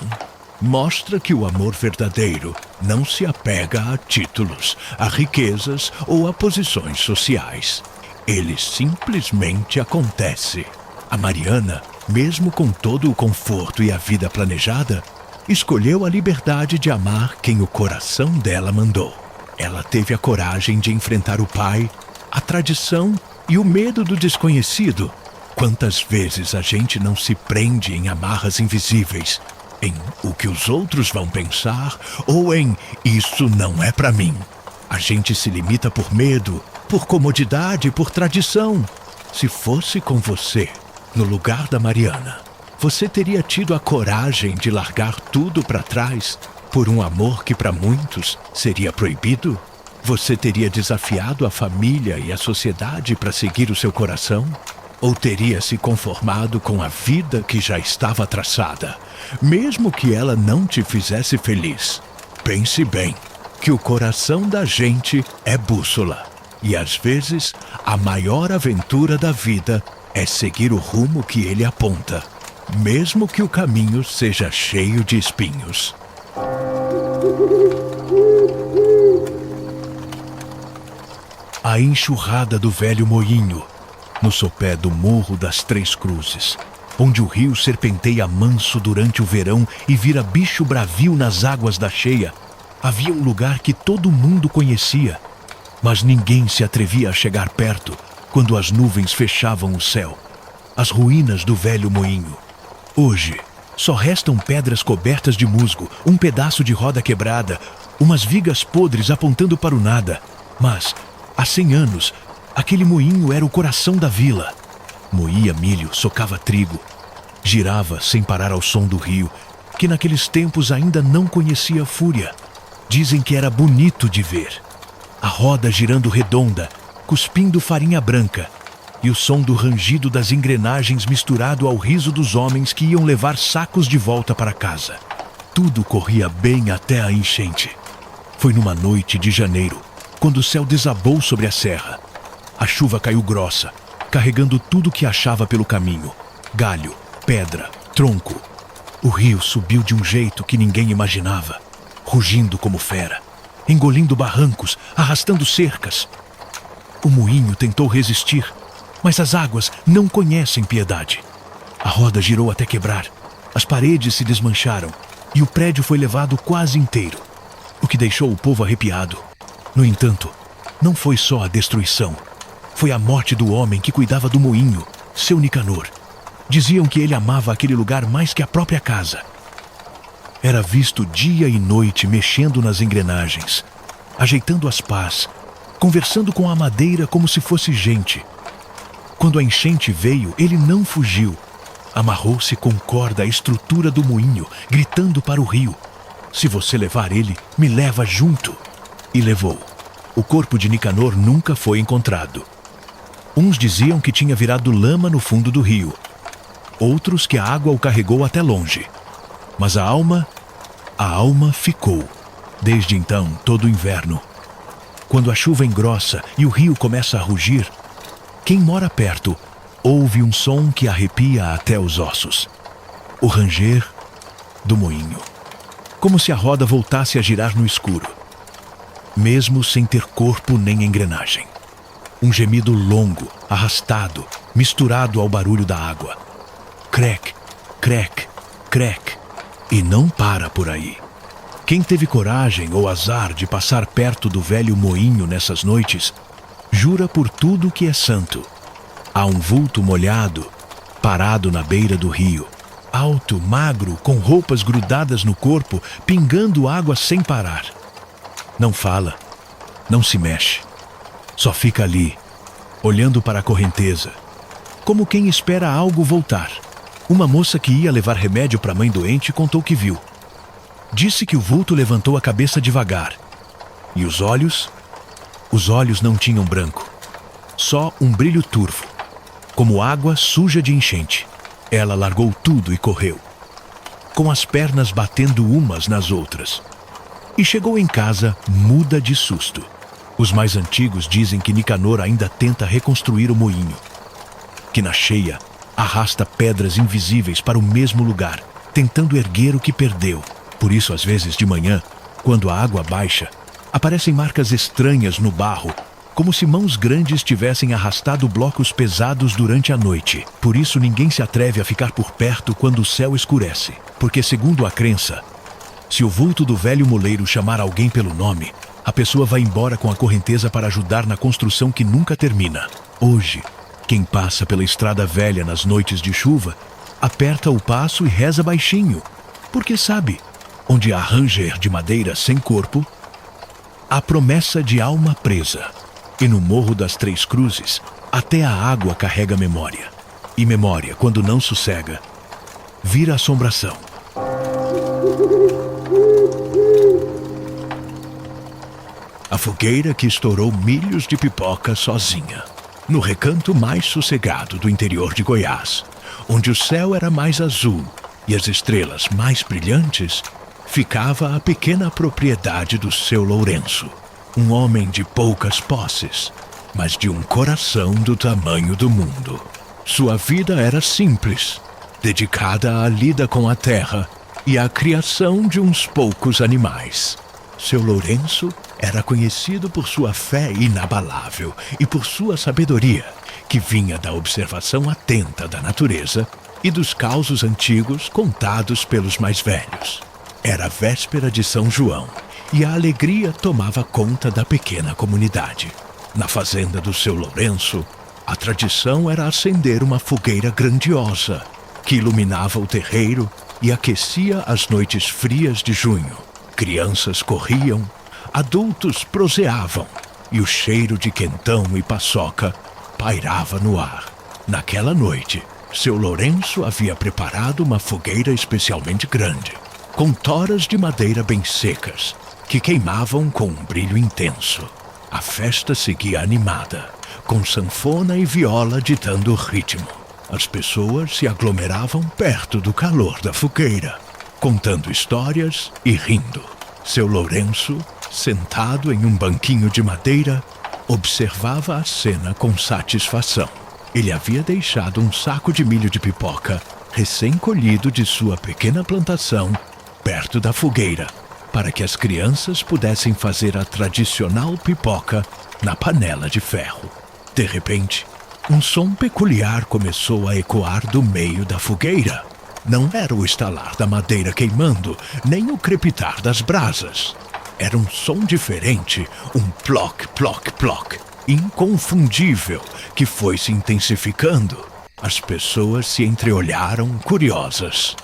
Mostra que o amor verdadeiro não se apega a títulos, a riquezas ou a posições sociais. Ele simplesmente acontece. A Mariana, mesmo com todo o conforto e a vida planejada, escolheu a liberdade de amar quem o coração dela mandou. Ela teve a coragem de enfrentar o pai, a tradição e o medo do desconhecido. Quantas vezes a gente não se prende em amarras invisíveis, em o que os outros vão pensar ou em isso não é pra mim. A gente se limita por medo, por comodidade, por tradição. Se fosse com você, no lugar da Mariana, você teria tido a coragem de largar tudo pra trás Por um amor que para muitos seria proibido? Você teria desafiado a família e a sociedade para seguir o seu coração? Ou teria se conformado com a vida que já estava traçada, mesmo que ela não te fizesse feliz? Pense bem, que o coração da gente é bússola. E às vezes, a maior aventura da vida é seguir o rumo que ele aponta, mesmo que o caminho seja cheio de espinhos. A enxurrada do velho moinho, no sopé do Morro das Três Cruzes, onde o rio serpenteia manso durante o verão e vira bicho bravio nas águas da cheia, havia um lugar que todo mundo conhecia, mas ninguém se atrevia a chegar perto quando as nuvens fechavam o céu. As ruínas do velho moinho. Hoje, só restam pedras cobertas de musgo, um pedaço de roda quebrada, umas vigas podres apontando para o nada. Mas, há 100 anos, aquele moinho era o coração da vila. Moía milho, socava trigo, girava sem parar ao som do rio, que naqueles tempos ainda não conhecia fúria. Dizem que era bonito de ver. A roda girando redonda, cuspindo farinha branca, e o som do rangido das engrenagens misturado ao riso dos homens que iam levar sacos de volta para casa. Tudo corria bem até a enchente. Foi numa noite de janeiro, quando o céu desabou sobre a serra. A chuva caiu grossa, carregando tudo que achava pelo caminho: galho, pedra, tronco. O rio subiu de um jeito que ninguém imaginava, rugindo como fera, engolindo barrancos, arrastando cercas. O moinho tentou resistir, mas as águas não conhecem piedade. A roda girou até quebrar, as paredes se desmancharam e o prédio foi levado quase inteiro, o que deixou o povo arrepiado. No entanto, não foi só a destruição, foi a morte do homem que cuidava do moinho, seu Nicanor. Diziam que ele amava aquele lugar mais que a própria casa. Era visto dia e noite mexendo nas engrenagens, ajeitando as pás, conversando com a madeira como se fosse gente. Quando a enchente veio, ele não fugiu. Amarrou-se com corda à estrutura do moinho, gritando para o rio: "Se você levar ele, me leva junto." E levou. O corpo de Nicanor nunca foi encontrado. Uns diziam que tinha virado lama no fundo do rio. Outros que a água o carregou até longe. Mas a alma ficou. Desde então, todo inverno. Quando a chuva engrossa e o rio começa a rugir, quem mora perto ouve um som que arrepia até os ossos: o ranger do moinho. Como se a roda voltasse a girar no escuro, mesmo sem ter corpo nem engrenagem. Um gemido longo, arrastado, misturado ao barulho da água. Crec, crec, crec. E não para por aí. Quem teve coragem ou azar de passar perto do velho moinho nessas noites, jura por tudo que é santo. Há um vulto molhado, parado na beira do rio, alto, magro, com roupas grudadas no corpo, pingando água sem parar. Não fala, não se mexe, só fica ali, olhando para a correnteza, como quem espera algo voltar. Uma moça que ia levar remédio para a mãe doente contou que viu. Disse que o vulto levantou a cabeça devagar, e os olhos não tinham branco, só um brilho turvo, como água suja de enchente. Ela largou tudo e correu, com as pernas batendo umas nas outras, e chegou em casa muda de susto. Os mais antigos dizem que Nicanor ainda tenta reconstruir o moinho, que na cheia arrasta pedras invisíveis para o mesmo lugar, tentando erguer o que perdeu. Por isso, às vezes de manhã, quando a água baixa, aparecem marcas estranhas no barro, como se mãos grandes tivessem arrastado blocos pesados durante a noite. Por isso ninguém se atreve a ficar por perto quando o céu escurece, porque, segundo a crença, se o vulto do velho moleiro chamar alguém pelo nome, a pessoa vai embora com a correnteza para ajudar na construção que nunca termina. Hoje, quem passa pela estrada velha nas noites de chuva, aperta o passo e reza baixinho, porque sabe, onde há ranger de madeira sem corpo, há promessa de alma presa. E no Morro das Três Cruzes, até a água carrega memória. E memória, quando não sossega, vira assombração. a fogueira que estourou milhos de pipoca sozinha. No recanto mais sossegado do interior de Goiás, onde o céu era mais azul e as estrelas mais brilhantes, ficava a pequena propriedade do seu Lourenço, um homem de poucas posses, mas de um coração do tamanho do mundo. Sua vida era simples, dedicada à lida com a terra e à criação de uns poucos animais. Seu Lourenço era conhecido por sua fé inabalável e por sua sabedoria, que vinha da observação atenta da natureza e dos causos antigos contados pelos mais velhos. Era a véspera de São João e a alegria tomava conta da pequena comunidade. Na fazenda do seu Lourenço, a tradição era acender uma fogueira grandiosa que iluminava o terreiro e aquecia as noites frias de junho. Crianças corriam, adultos proseavam e o cheiro de quentão e paçoca pairava no ar. Naquela noite, seu Lourenço havia preparado uma fogueira especialmente grande, com toras de madeira bem secas, que queimavam com um brilho intenso. A festa seguia animada, com sanfona e viola ditando o ritmo. As pessoas se aglomeravam perto do calor da fogueira, contando histórias e rindo. Seu Lourenço, sentado em um banquinho de madeira, observava a cena com satisfação. Ele havia deixado um saco de milho de pipoca, recém-colhido de sua pequena plantação, perto da fogueira, para que as crianças pudessem fazer a tradicional pipoca na panela de ferro. De repente, um som peculiar começou a ecoar do meio da fogueira. Não era o estalar da madeira queimando, nem o crepitar das brasas. Era um som diferente, um ploc, ploc, ploc, inconfundível, que foi se intensificando. As pessoas se entreolharam curiosas.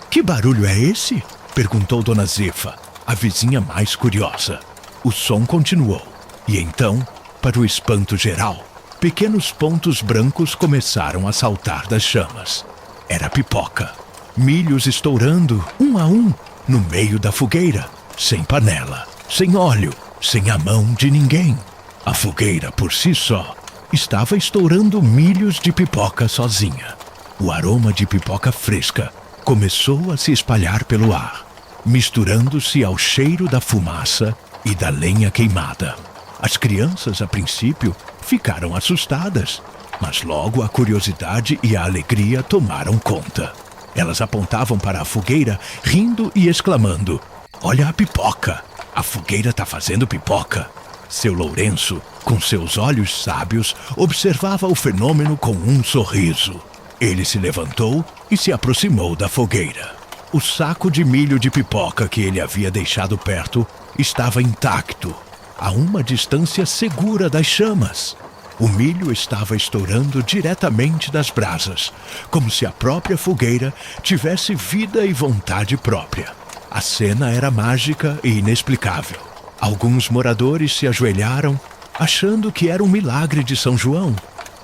"Que barulho é esse?" perguntou Dona Zefa, a vizinha mais curiosa. O som continuou, e então, para o espanto geral, pequenos pontos brancos começaram a saltar das chamas. Era pipoca. Milhos estourando, um a um, no meio da fogueira, sem panela, sem óleo, sem a mão de ninguém. A fogueira, por si só, estava estourando milhos de pipoca sozinha. O aroma de pipoca fresca começou a se espalhar pelo ar, misturando-se ao cheiro da fumaça e da lenha queimada. As crianças, a princípio, ficaram assustadas, mas logo a curiosidade e a alegria tomaram conta. Elas apontavam para a fogueira, rindo e exclamando: "Olha a pipoca! A fogueira está fazendo pipoca!" Seu Lourenço, com seus olhos sábios, observava o fenômeno com um sorriso. Ele se levantou e se aproximou da fogueira. O saco de milho de pipoca que ele havia deixado perto estava intacto, a uma distância segura das chamas. O milho estava estourando diretamente das brasas, como se a própria fogueira tivesse vida e vontade própria. A cena era mágica e inexplicável. Alguns moradores se ajoelharam, achando que era um milagre de São João.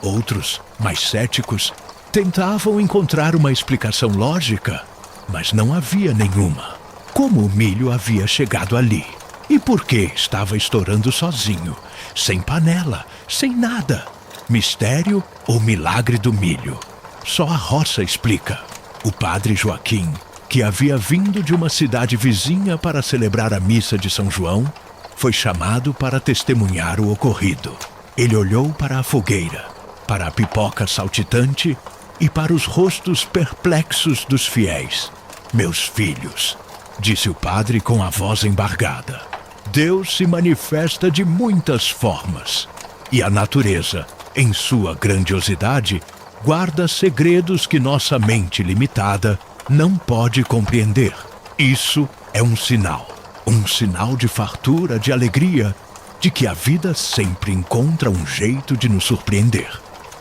Outros, mais céticos, tentavam encontrar uma explicação lógica, mas não havia nenhuma. Como o milho havia chegado ali? E por que estava estourando sozinho, sem panela, sem nada? Mistério ou milagre do milho? Só a roça explica. O padre Joaquim, que havia vindo de uma cidade vizinha para celebrar a missa de São João, foi chamado para testemunhar o ocorrido. Ele olhou para a fogueira, para a pipoca saltitante e para os rostos perplexos dos fiéis. "Meus filhos", disse o padre com a voz embargada, "Deus se manifesta de muitas formas, e a natureza, em sua grandiosidade, guarda segredos que nossa mente limitada não pode compreender. Isso é um sinal de fartura, de alegria, de que a vida sempre encontra um jeito de nos surpreender."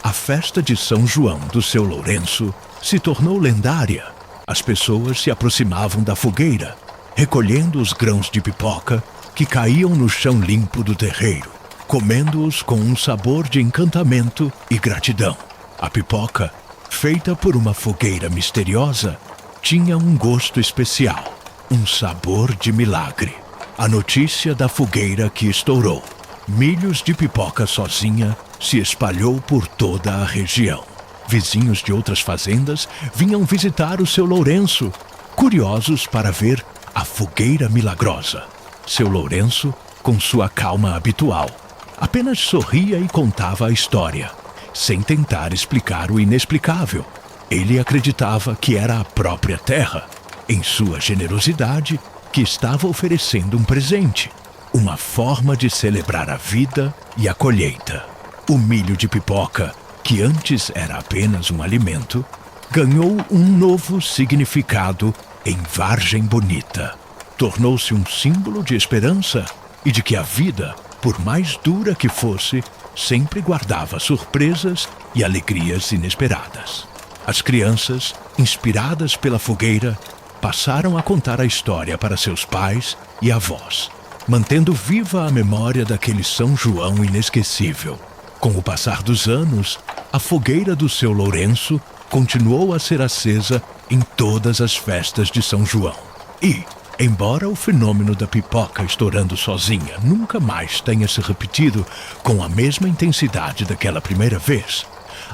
A festa de São João do seu Lourenço se tornou lendária. As pessoas se aproximavam da fogueira, recolhendo os grãos de pipoca que caíam no chão limpo do terreiro, comendo-os com um sabor de encantamento e gratidão. A pipoca, feita por uma fogueira misteriosa, tinha um gosto especial, um sabor de milagre. a notícia da fogueira que estourou. Milhos de pipoca sozinha se espalhou por toda a região. Vizinhos de outras fazendas vinham visitar o seu Lourenço, curiosos para ver a fogueira milagrosa. Seu Lourenço, com sua calma habitual, apenas sorria e contava a história, sem tentar explicar o inexplicável. Ele acreditava que era a própria terra, em sua generosidade, que estava oferecendo um presente, uma forma de celebrar a vida e a colheita. O milho de pipoca, que antes era apenas um alimento, ganhou um novo significado em Vargem Bonita. Tornou-se um símbolo de esperança e de que a vida, por mais dura que fosse, sempre guardava surpresas e alegrias inesperadas. As crianças, inspiradas pela fogueira, passaram a contar a história para seus pais e avós, mantendo viva a memória daquele São João inesquecível. Com o passar dos anos, a fogueira do seu Lourenço continuou a ser acesa em todas as festas de São João. E, embora o fenômeno da pipoca estourando sozinha nunca mais tenha se repetido com a mesma intensidade daquela primeira vez,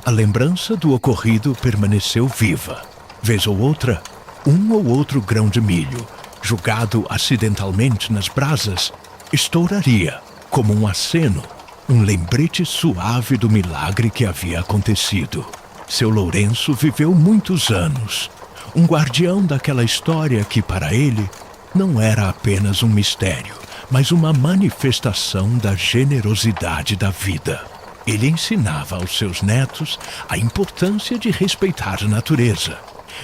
a lembrança do ocorrido permaneceu viva. Vez ou outra, um ou outro grão de milho, jogado acidentalmente nas brasas, estouraria como um aceno, um lembrete suave do milagre que havia acontecido. Seu Lourenço viveu muitos anos, um guardião daquela história que, para ele, não era apenas um mistério, mas uma manifestação da generosidade da vida. Ele ensinava aos seus netos a importância de respeitar a natureza,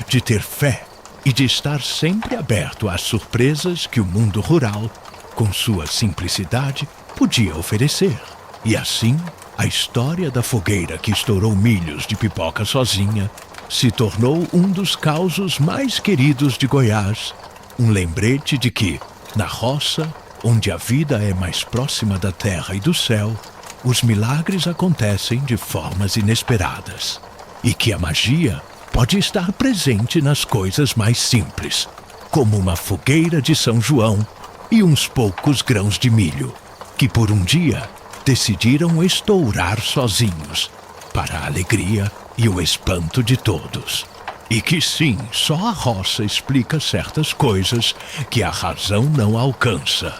de ter fé e de estar sempre aberto às surpresas que o mundo rural, com sua simplicidade, podia oferecer. E assim, a história da fogueira que estourou milhos de pipoca sozinha se tornou um dos causos mais queridos de Goiás, um lembrete de que, na roça, onde a vida é mais próxima da terra e do céu, os milagres acontecem de formas inesperadas, e que a magia pode estar presente nas coisas mais simples, como uma fogueira de São João e uns poucos grãos de milho, que por um dia decidiram estourar sozinhos, para a alegria e o espanto de todos. E que sim, só a roça explica certas coisas que a razão não alcança.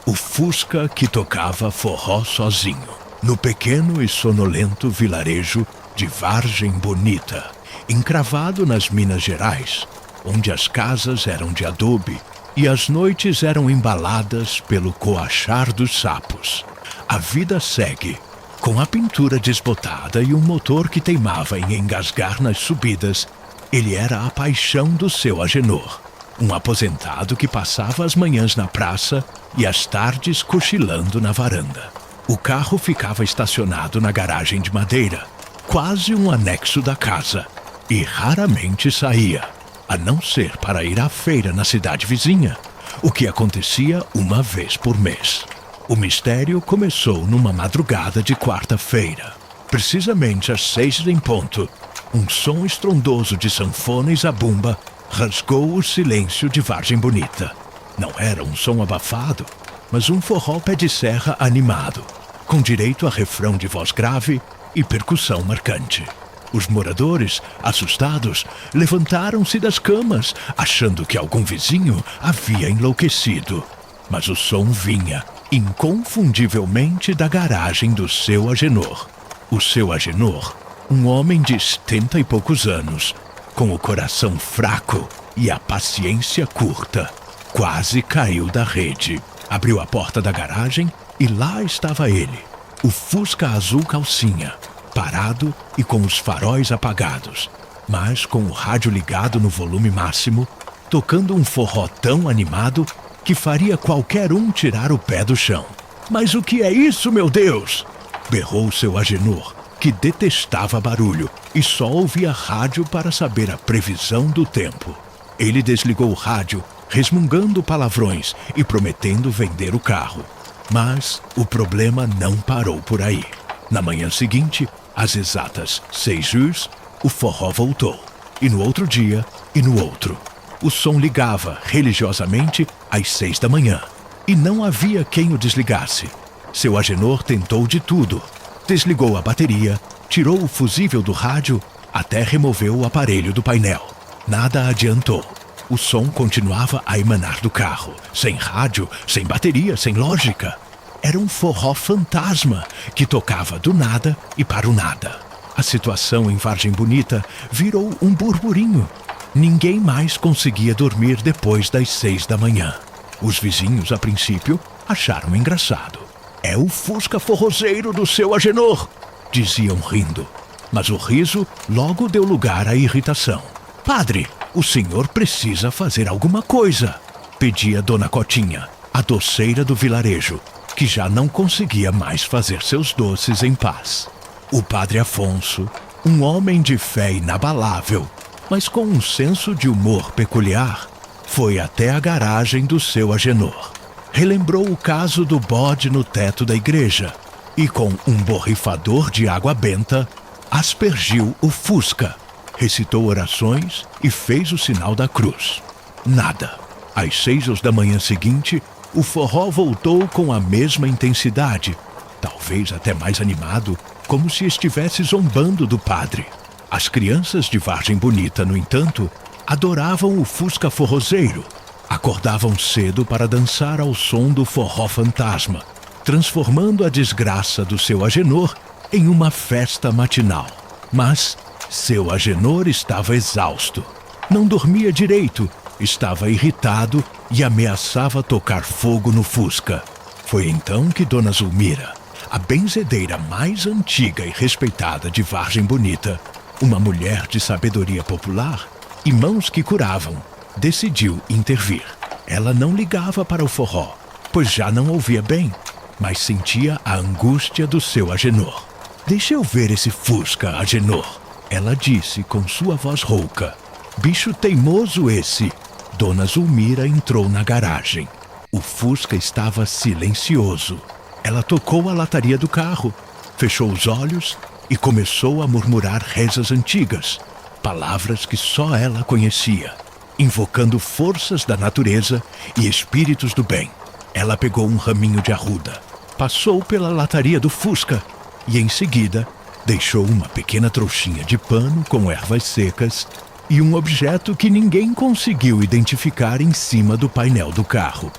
O Fusca que tocava forró sozinho, no pequeno e sonolento vilarejo de Vargem Bonita, encravado nas Minas Gerais, onde as casas eram de adobe e as noites eram embaladas pelo coachar dos sapos. A vida segue, com a pintura desbotada e um motor que teimava em engasgar nas subidas. Ele era a paixão do seu Agenor, um aposentado que passava as manhãs na praça e as tardes cochilando na varanda. O carro ficava estacionado na garagem de madeira, quase um anexo da casa, e raramente saía, a não ser para ir à feira na cidade vizinha, o que acontecia uma vez por mês. O mistério começou numa madrugada de quarta-feira. Precisamente às 6 em ponto, um som estrondoso de sanfona e zabumba rasgou o silêncio de Vargem Bonita. Não era um som abafado, mas um forró pé de serra animado, com direito a refrão de voz grave e percussão marcante. Os moradores, assustados, levantaram-se das camas, achando que algum vizinho havia enlouquecido. Mas o som vinha, inconfundivelmente, da garagem do seu Agenor. O seu Agenor, um homem de 70 e poucos anos, com o coração fraco e a paciência curta, quase caiu da rede. Abriu a porta da garagem e lá estava ele, o Fusca azul calcinha, parado e com os faróis apagados, mas com o rádio ligado no volume máximo, tocando um forró tão animado que faria qualquer um tirar o pé do chão. "Mas o que é isso, meu Deus?" berrou seu Agenor, que detestava barulho e só ouvia rádio para saber a previsão do tempo. Ele desligou o rádio, resmungando palavrões e prometendo vender o carro. Mas o problema não parou por aí. Na manhã seguinte, às exatas 6 horas, o forró voltou. e no outro dia, e no outro. O som ligava religiosamente às 6 da manhã, e não havia quem o desligasse. Seu Agenor tentou de tudo. Desligou a bateria, tirou o fusível do rádio, até removeu o aparelho do painel. Nada adiantou. O som continuava a emanar do carro, sem rádio, sem bateria, sem lógica. Era um forró fantasma que tocava do nada e para o nada. A situação em Vargem Bonita virou um burburinho. Ninguém mais conseguia dormir depois das 6 da manhã. Os vizinhos, a princípio, acharam engraçado. "É o Fusca forrozeiro do seu Agenor", diziam rindo. Mas o riso logo deu lugar à irritação. "Padre, o senhor precisa fazer alguma coisa", pedia Dona Cotinha, a doceira do vilarejo, que já não conseguia mais fazer seus doces em paz. O padre Afonso, um homem de fé inabalável, mas com um senso de humor peculiar, foi até a garagem do seu Agenor. Relembrou o caso do bode no teto da igreja e, com um borrifador de água benta, aspergiu o Fusca, recitou orações e fez o sinal da cruz. Nada. Às 6 da manhã seguinte, o forró voltou com a mesma intensidade, talvez até mais animado, como se estivesse zombando do padre. As crianças de Vargem Bonita, no entanto, adoravam o Fusca forrozeiro. Acordavam cedo para dançar ao som do forró fantasma, transformando a desgraça do seu Agenor em uma festa matinal. Mas seu Agenor estava exausto. Não dormia direito, estava irritado e ameaçava tocar fogo no Fusca. Foi então que Dona Zulmira, a benzedeira mais antiga e respeitada de Vargem Bonita, uma mulher de sabedoria popular e mãos que curavam, decidiu intervir. Ela não ligava para o forró, pois já não ouvia bem, mas sentia a angústia do seu Agenor. "Deixa eu ver esse Fusca, Agenor", ela disse com sua voz rouca. "Bicho teimoso esse." Dona Zulmira entrou na garagem. O Fusca estava silencioso. Ela tocou a lataria do carro, fechou os olhos e começou a murmurar rezas antigas, palavras que só ela conhecia, invocando forças da natureza e espíritos do bem. Ela pegou um raminho de arruda, passou pela lataria do Fusca e, em seguida, deixou uma pequena trouxinha de pano com ervas secas e um objeto que ninguém conseguiu identificar em cima do painel do carro.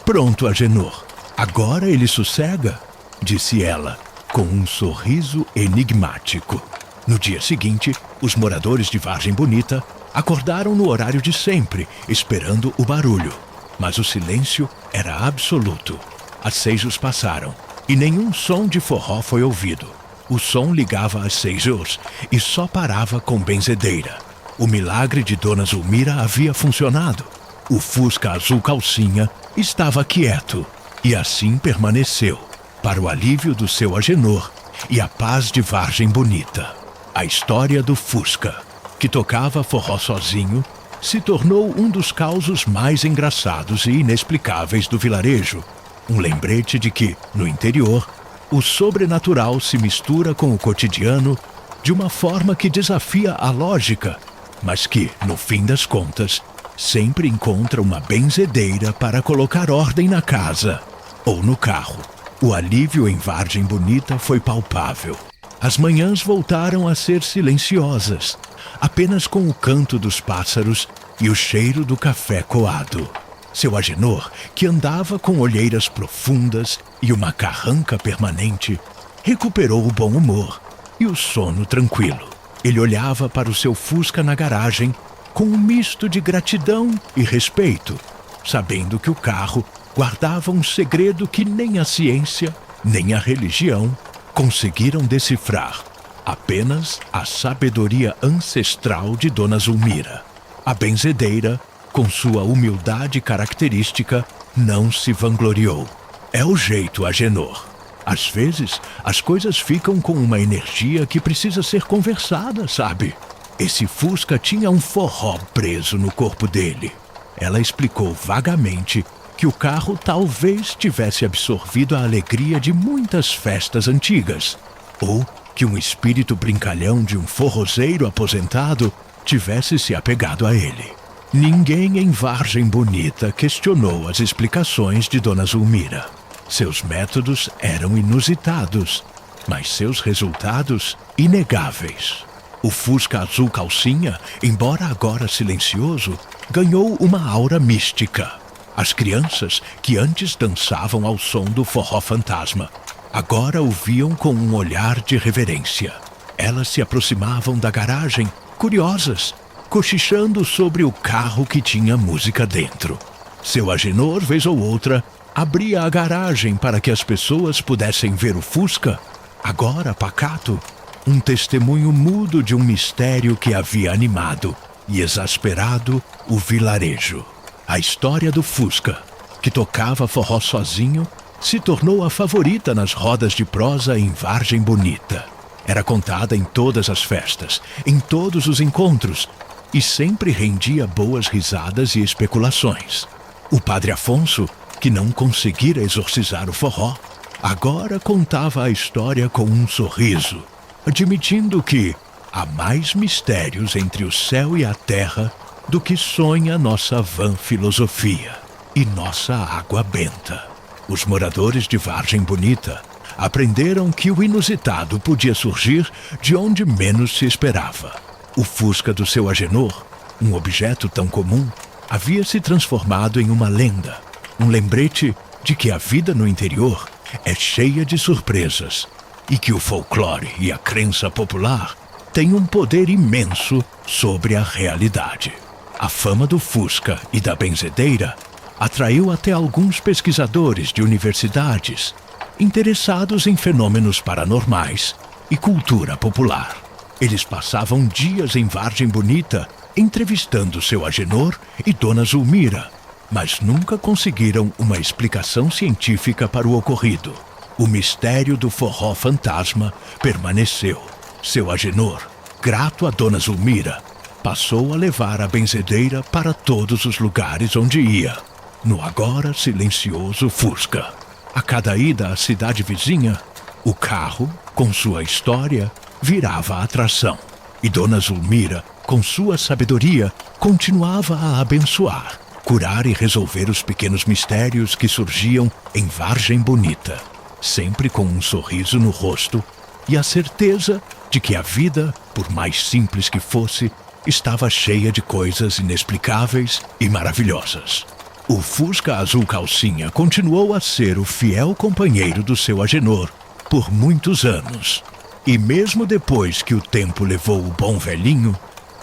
"Pronto, Agenor. Agora ele sossega", disse ela, com um sorriso enigmático. No dia seguinte, os moradores de Vargem Bonita acordaram no horário de sempre, esperando o barulho. Mas o silêncio era absoluto. As 6 passaram e nenhum som de forró foi ouvido. O som ligava às 6 e só parava com benzedeira. O milagre de Dona Zulmira havia funcionado. O Fusca azul calcinha estava quieto e assim permaneceu, para o alívio do seu Agenor e a paz de Vargem Bonita. A história do Fusca, que tocava forró sozinho, se tornou um dos causos mais engraçados e inexplicáveis do vilarejo. Um lembrete de que, no interior, o sobrenatural se mistura com o cotidiano de uma forma que desafia a lógica, mas que, no fim das contas, sempre encontra uma benzedeira para colocar ordem na casa ou no carro. O alívio em Vargem Bonita foi palpável. As manhãs voltaram a ser silenciosas, apenas com o canto dos pássaros e o cheiro do café coado. Seu Agenor, que andava com olheiras profundas e uma carranca permanente, recuperou o bom humor e o sono tranquilo. Ele olhava para o seu Fusca na garagem com um misto de gratidão e respeito, sabendo que o carro guardava um segredo que nem a ciência, nem a religião conseguiram decifrar. Apenas a sabedoria ancestral de Dona Zulmira. A benzedeira, com sua humildade característica, não se vangloriou. É o jeito, Agenor. Às vezes, as coisas ficam com uma energia que precisa ser conversada, sabe? Esse Fusca tinha um forró preso no corpo dele. Ela explicou vagamente que o carro talvez tivesse absorvido a alegria de muitas festas antigas, ou que um espírito brincalhão de um forrozeiro aposentado tivesse se apegado a ele. Ninguém em Vargem Bonita questionou as explicações de Dona Zulmira. Seus métodos eram inusitados, mas seus resultados inegáveis. O Fusca azul calcinha, embora agora silencioso, ganhou uma aura mística. As crianças, que antes dançavam ao som do forró fantasma, agora o viam com um olhar de reverência. Elas se aproximavam da garagem, curiosas, cochichando sobre o carro que tinha música dentro. Seu Agenor, vez ou outra, abria a garagem para que as pessoas pudessem ver o Fusca, agora pacato, um testemunho mudo de um mistério que havia animado e exasperado o vilarejo. A história do Fusca, que tocava forró sozinho, se tornou a favorita nas rodas de prosa em Vargem Bonita. Era contada em todas as festas, em todos os encontros, e sempre rendia boas risadas e especulações. O padre Afonso, que não conseguira exorcizar o forró, agora contava a história com um sorriso, admitindo que há mais mistérios entre o céu e a terra do que sonha nossa vã filosofia e nossa água benta. Os moradores de Vargem Bonita aprenderam que o inusitado podia surgir de onde menos se esperava. O Fusca do seu Agenor, um objeto tão comum, havia se transformado em uma lenda, um lembrete de que a vida no interior é cheia de surpresas e que o folclore e a crença popular têm um poder imenso sobre a realidade. A fama do Fusca e da benzedeira atraiu até alguns pesquisadores de universidades interessados em fenômenos paranormais e cultura popular. Eles passavam dias em Vargem Bonita entrevistando seu Agenor e Dona Zulmira, mas nunca conseguiram uma explicação científica para o ocorrido. O mistério do forró fantasma permaneceu. Seu Agenor, grato a Dona Zulmira, passou a levar a benzedeira para todos os lugares onde ia, no agora silencioso Fusca. A cada ida à cidade vizinha, o carro, com sua história, virava a atração. E Dona Zulmira, com sua sabedoria, continuava a abençoar, curar e resolver os pequenos mistérios que surgiam em Vargem Bonita, sempre com um sorriso no rosto e a certeza de que a vida, por mais simples que fosse, estava cheia de coisas inexplicáveis e maravilhosas. O Fusca azul calcinha continuou a ser o fiel companheiro do seu Agenor por muitos anos. E mesmo depois que o tempo levou o bom velhinho,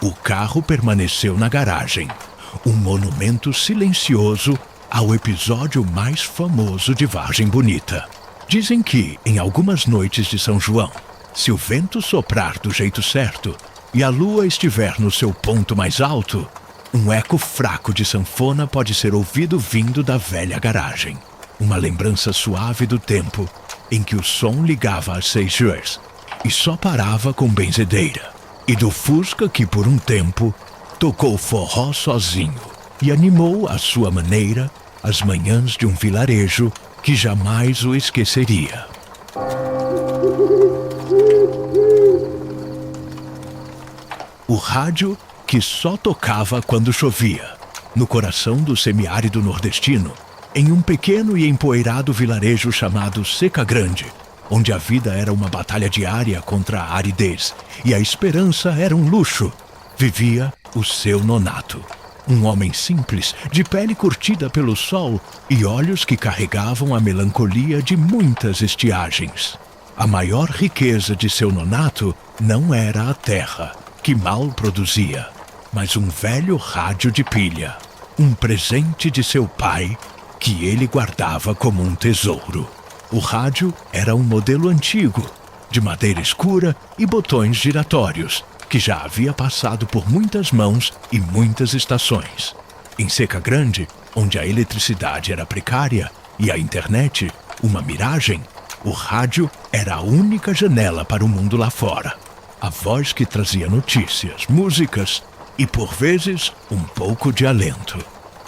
o carro permaneceu na garagem, um monumento silencioso ao episódio mais famoso de Vargem Bonita. Dizem que, em algumas noites de São João, se o vento soprar do jeito certo e a lua estiver no seu ponto mais alto, um eco fraco de sanfona pode ser ouvido vindo da velha garagem. Uma lembrança suave do tempo em que o som ligava às 6 horas e só parava com benzedeira. E do Fusca que, por um tempo, tocou forró sozinho e animou, à sua maneira, as manhãs de um vilarejo que jamais o esqueceria. O rádio que só tocava quando chovia, no coração do semiárido nordestino, em um pequeno e empoeirado vilarejo chamado Seca Grande, onde a vida era uma batalha diária contra a aridez e a esperança era um luxo, vivia o seu Nonato. Um homem simples, de pele curtida pelo sol e olhos que carregavam a melancolia de muitas estiagens. A maior riqueza de seu Nonato não era a terra, que mal produzia, mas um velho rádio de pilha, um presente de seu pai que ele guardava como um tesouro. O rádio era um modelo antigo, de madeira escura e botões giratórios, que já havia passado por muitas mãos e muitas estações. Em Seca Grande, onde a eletricidade era precária e a internet uma miragem, o rádio era a única janela para o mundo lá fora. A voz que trazia notícias, músicas e, por vezes, um pouco de alento.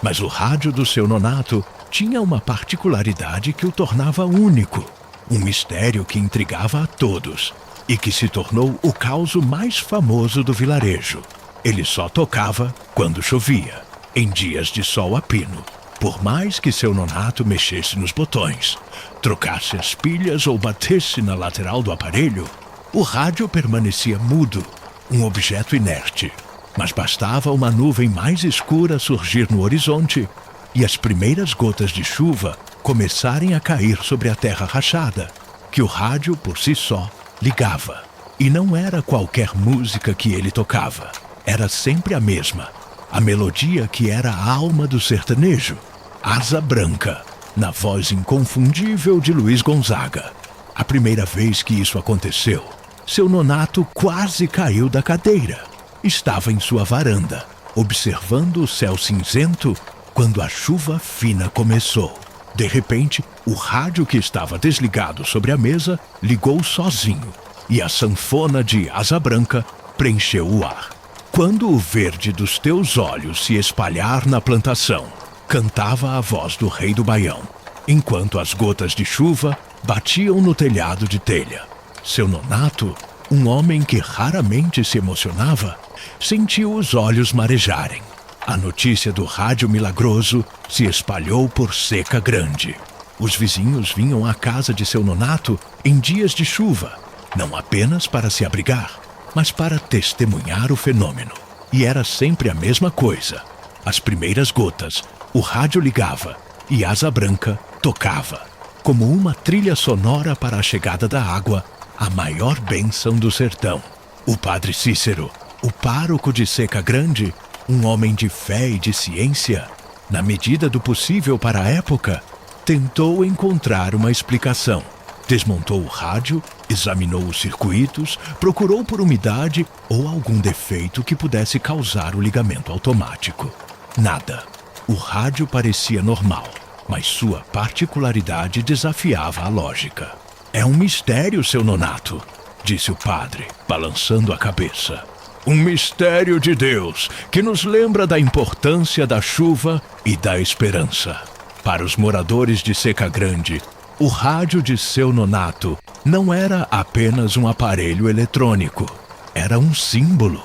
Mas o rádio do seu Nonato tinha uma particularidade que o tornava único, um mistério que intrigava a todos e que se tornou o causo mais famoso do vilarejo. Ele só tocava quando chovia, em dias de sol a pino. Por mais que seu nonato mexesse nos botões, trocasse as pilhas ou batesse na lateral do aparelho, o rádio permanecia mudo, um objeto inerte. Mas bastava uma nuvem mais escura surgir no horizonte e as primeiras gotas de chuva começarem a cair sobre a terra rachada, que o rádio, por si só, ligava. E não era qualquer música que ele tocava. Era sempre a mesma. A melodia que era a alma do sertanejo. Asa Branca, na voz inconfundível de Luiz Gonzaga. A primeira vez que isso aconteceu, seu nonato quase caiu da cadeira. Estava em sua varanda, observando o céu cinzento, quando a chuva fina começou. De repente, o rádio que estava desligado sobre a mesa ligou sozinho, e a sanfona de Asa Branca preencheu o ar. Quando o verde dos teus olhos se espalhar na plantação, cantava a voz do rei do Baião, enquanto as gotas de chuva batiam no telhado de telha. Seu nonato, um homem que raramente se emocionava, sentiu os olhos marejarem. A notícia do rádio milagroso se espalhou por Seca Grande. Os vizinhos vinham à casa de seu nonato em dias de chuva, não apenas para se abrigar, mas para testemunhar o fenômeno. E era sempre a mesma coisa. As primeiras gotas, o rádio ligava e Asa Branca tocava, como uma trilha sonora para a chegada da água, a maior bênção do sertão. O padre Cícero, o pároco de Seca Grande, um homem de fé e de ciência, na medida do possível para a época, tentou encontrar uma explicação. Desmontou o rádio, examinou os circuitos, procurou por umidade ou algum defeito que pudesse causar o ligamento automático. Nada. O rádio parecia normal, mas sua particularidade desafiava a lógica. É um mistério, seu nonato, disse o padre, balançando a cabeça. Um mistério de Deus que nos lembra da importância da chuva e da esperança. Para os moradores de Seca Grande, o rádio de seu nonato não era apenas um aparelho eletrônico. Era um símbolo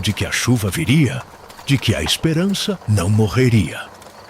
de que a chuva viria, de que a esperança não morreria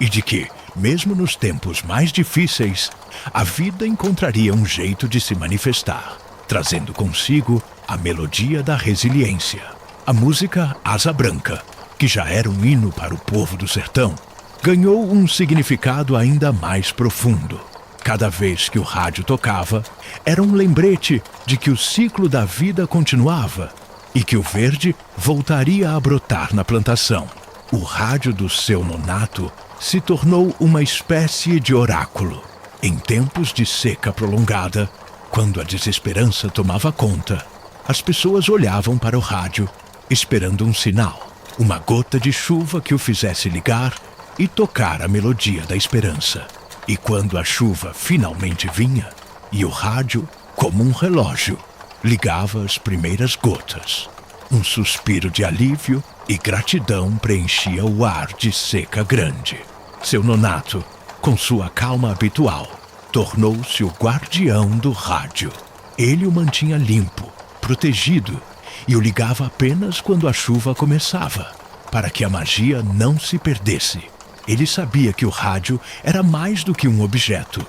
e de que, mesmo nos tempos mais difíceis, a vida encontraria um jeito de se manifestar, trazendo consigo a melodia da resiliência. A música Asa Branca, que já era um hino para o povo do sertão, ganhou um significado ainda mais profundo. Cada vez que o rádio tocava, era um lembrete de que o ciclo da vida continuava e que o verde voltaria a brotar na plantação. O rádio do seu nonato se tornou uma espécie de oráculo. Em tempos de seca prolongada, quando a desesperança tomava conta, as pessoas olhavam para o rádio, esperando um sinal, uma gota de chuva que o fizesse ligar e tocar a melodia da esperança. E quando a chuva finalmente vinha, e o rádio, como um relógio, ligava as primeiras gotas, um suspiro de alívio e gratidão preenchia o ar de Seca Grande. Seu nonato, com sua calma habitual, tornou-se o guardião do rádio. Ele o mantinha limpo, protegido, e o ligava apenas quando a chuva começava, para que a magia não se perdesse. Ele sabia que o rádio era mais do que um objeto.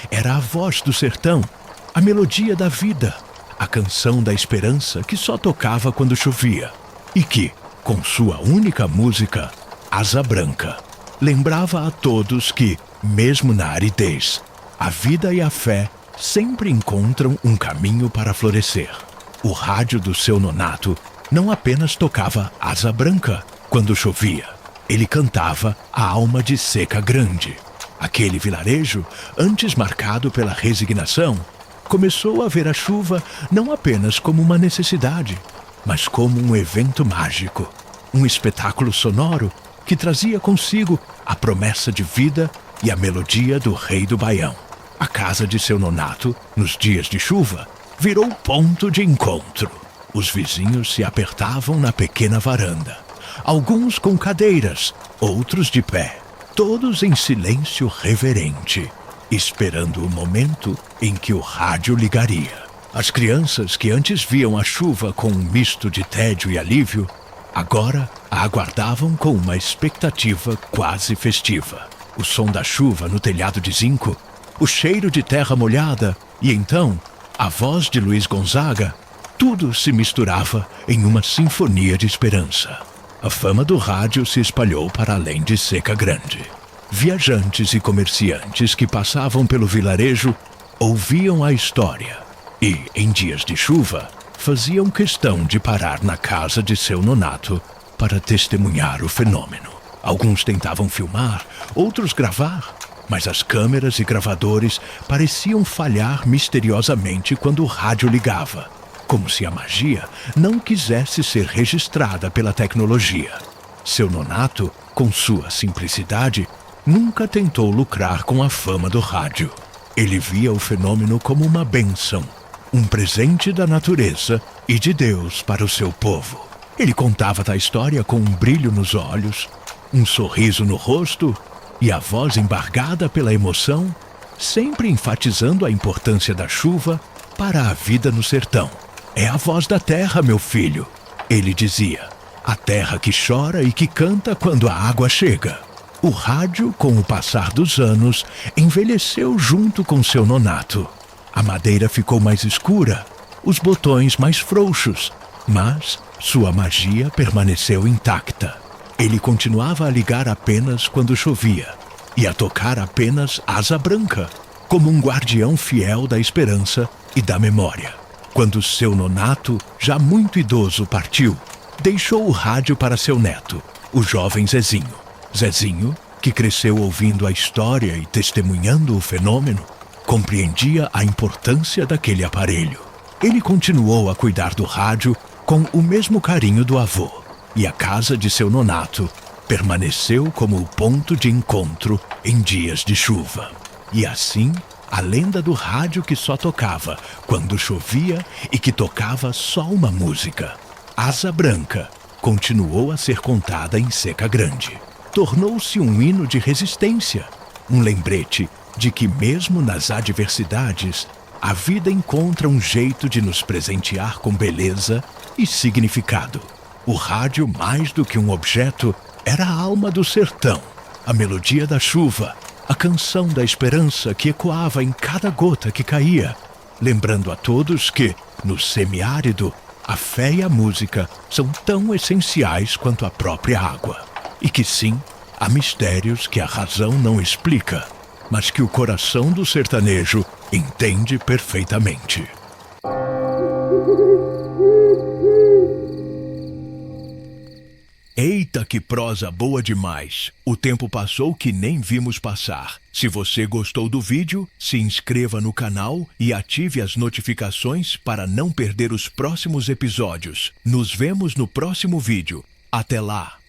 Era a voz do sertão, a melodia da vida, a canção da esperança que só tocava quando chovia. E que, com sua única música, Asa Branca, lembrava a todos que, mesmo na aridez, a vida e a fé sempre encontram um caminho para florescer. O rádio do seu nonato não apenas tocava Asa Branca quando chovia. Ele cantava a alma de Seca Grande. Aquele vilarejo, antes marcado pela resignação, começou a ver a chuva não apenas como uma necessidade, mas como um evento mágico, um espetáculo sonoro que trazia consigo a promessa de vida e a melodia do rei do Baião. A casa de seu nonato, nos dias de chuva, virou ponto de encontro. Os vizinhos se apertavam na pequena varanda, alguns com cadeiras, outros de pé, todos em silêncio reverente, esperando o momento em que o rádio ligaria. As crianças que antes viam a chuva com um misto de tédio e alívio, Agora a aguardavam com uma expectativa quase festiva. O som da chuva no telhado de zinco, o cheiro de terra molhada e então a voz de Luiz Gonzaga, tudo se misturava em uma sinfonia de esperança. A fama do rádio se espalhou para além de Seca Grande. Viajantes e comerciantes que passavam pelo vilarejo ouviam a história e, em dias de chuva, faziam questão de parar na casa de seu nonato para testemunhar o fenômeno. Alguns tentavam filmar, outros gravar, mas as câmeras e gravadores pareciam falhar misteriosamente quando o rádio ligava, como se a magia não quisesse ser registrada pela tecnologia. Seu nonato, com sua simplicidade, nunca tentou lucrar com a fama do rádio. Ele via o fenômeno como uma bênção, um presente da natureza e de Deus para o seu povo. Ele contava da história com um brilho nos olhos, um sorriso no rosto e a voz embargada pela emoção, sempre enfatizando a importância da chuva para a vida no sertão. É a voz da terra, meu filho, ele dizia. A terra que chora e que canta quando a água chega. O rádio, com o passar dos anos, envelheceu junto com seu nonato. A madeira ficou mais escura, os botões mais frouxos, mas sua magia permaneceu intacta. Ele continuava a ligar apenas quando chovia e a tocar apenas Asa Branca, como um guardião fiel da esperança e da memória. Quando seu nonato, já muito idoso, partiu, deixou o rádio para seu neto, o jovem Zezinho. Zezinho, que cresceu ouvindo a história e testemunhando o fenômeno, compreendia a importância daquele aparelho. Ele continuou a cuidar do rádio com o mesmo carinho do avô, e a casa de seu nonato permaneceu como o ponto de encontro em dias de chuva. E assim, a lenda do rádio que só tocava quando chovia e que tocava só uma música, Asa Branca, continuou a ser contada em Seca Grande. Tornou-se um hino de resistência, um lembrete de que mesmo nas adversidades, a vida encontra um jeito de nos presentear com beleza e significado. O rádio, mais do que um objeto, era a alma do sertão, a melodia da chuva, a canção da esperança que ecoava em cada gota que caía, lembrando a todos que, no semiárido, a fé e a música são tão essenciais quanto a própria água. E que sim, há mistérios que a razão não explica, mas que o coração do sertanejo entende perfeitamente. Eita, que prosa boa demais! O tempo passou que nem vimos passar. Se você gostou do vídeo, se inscreva no canal e ative as notificações para não perder os próximos episódios. Nos vemos no próximo vídeo. Até lá!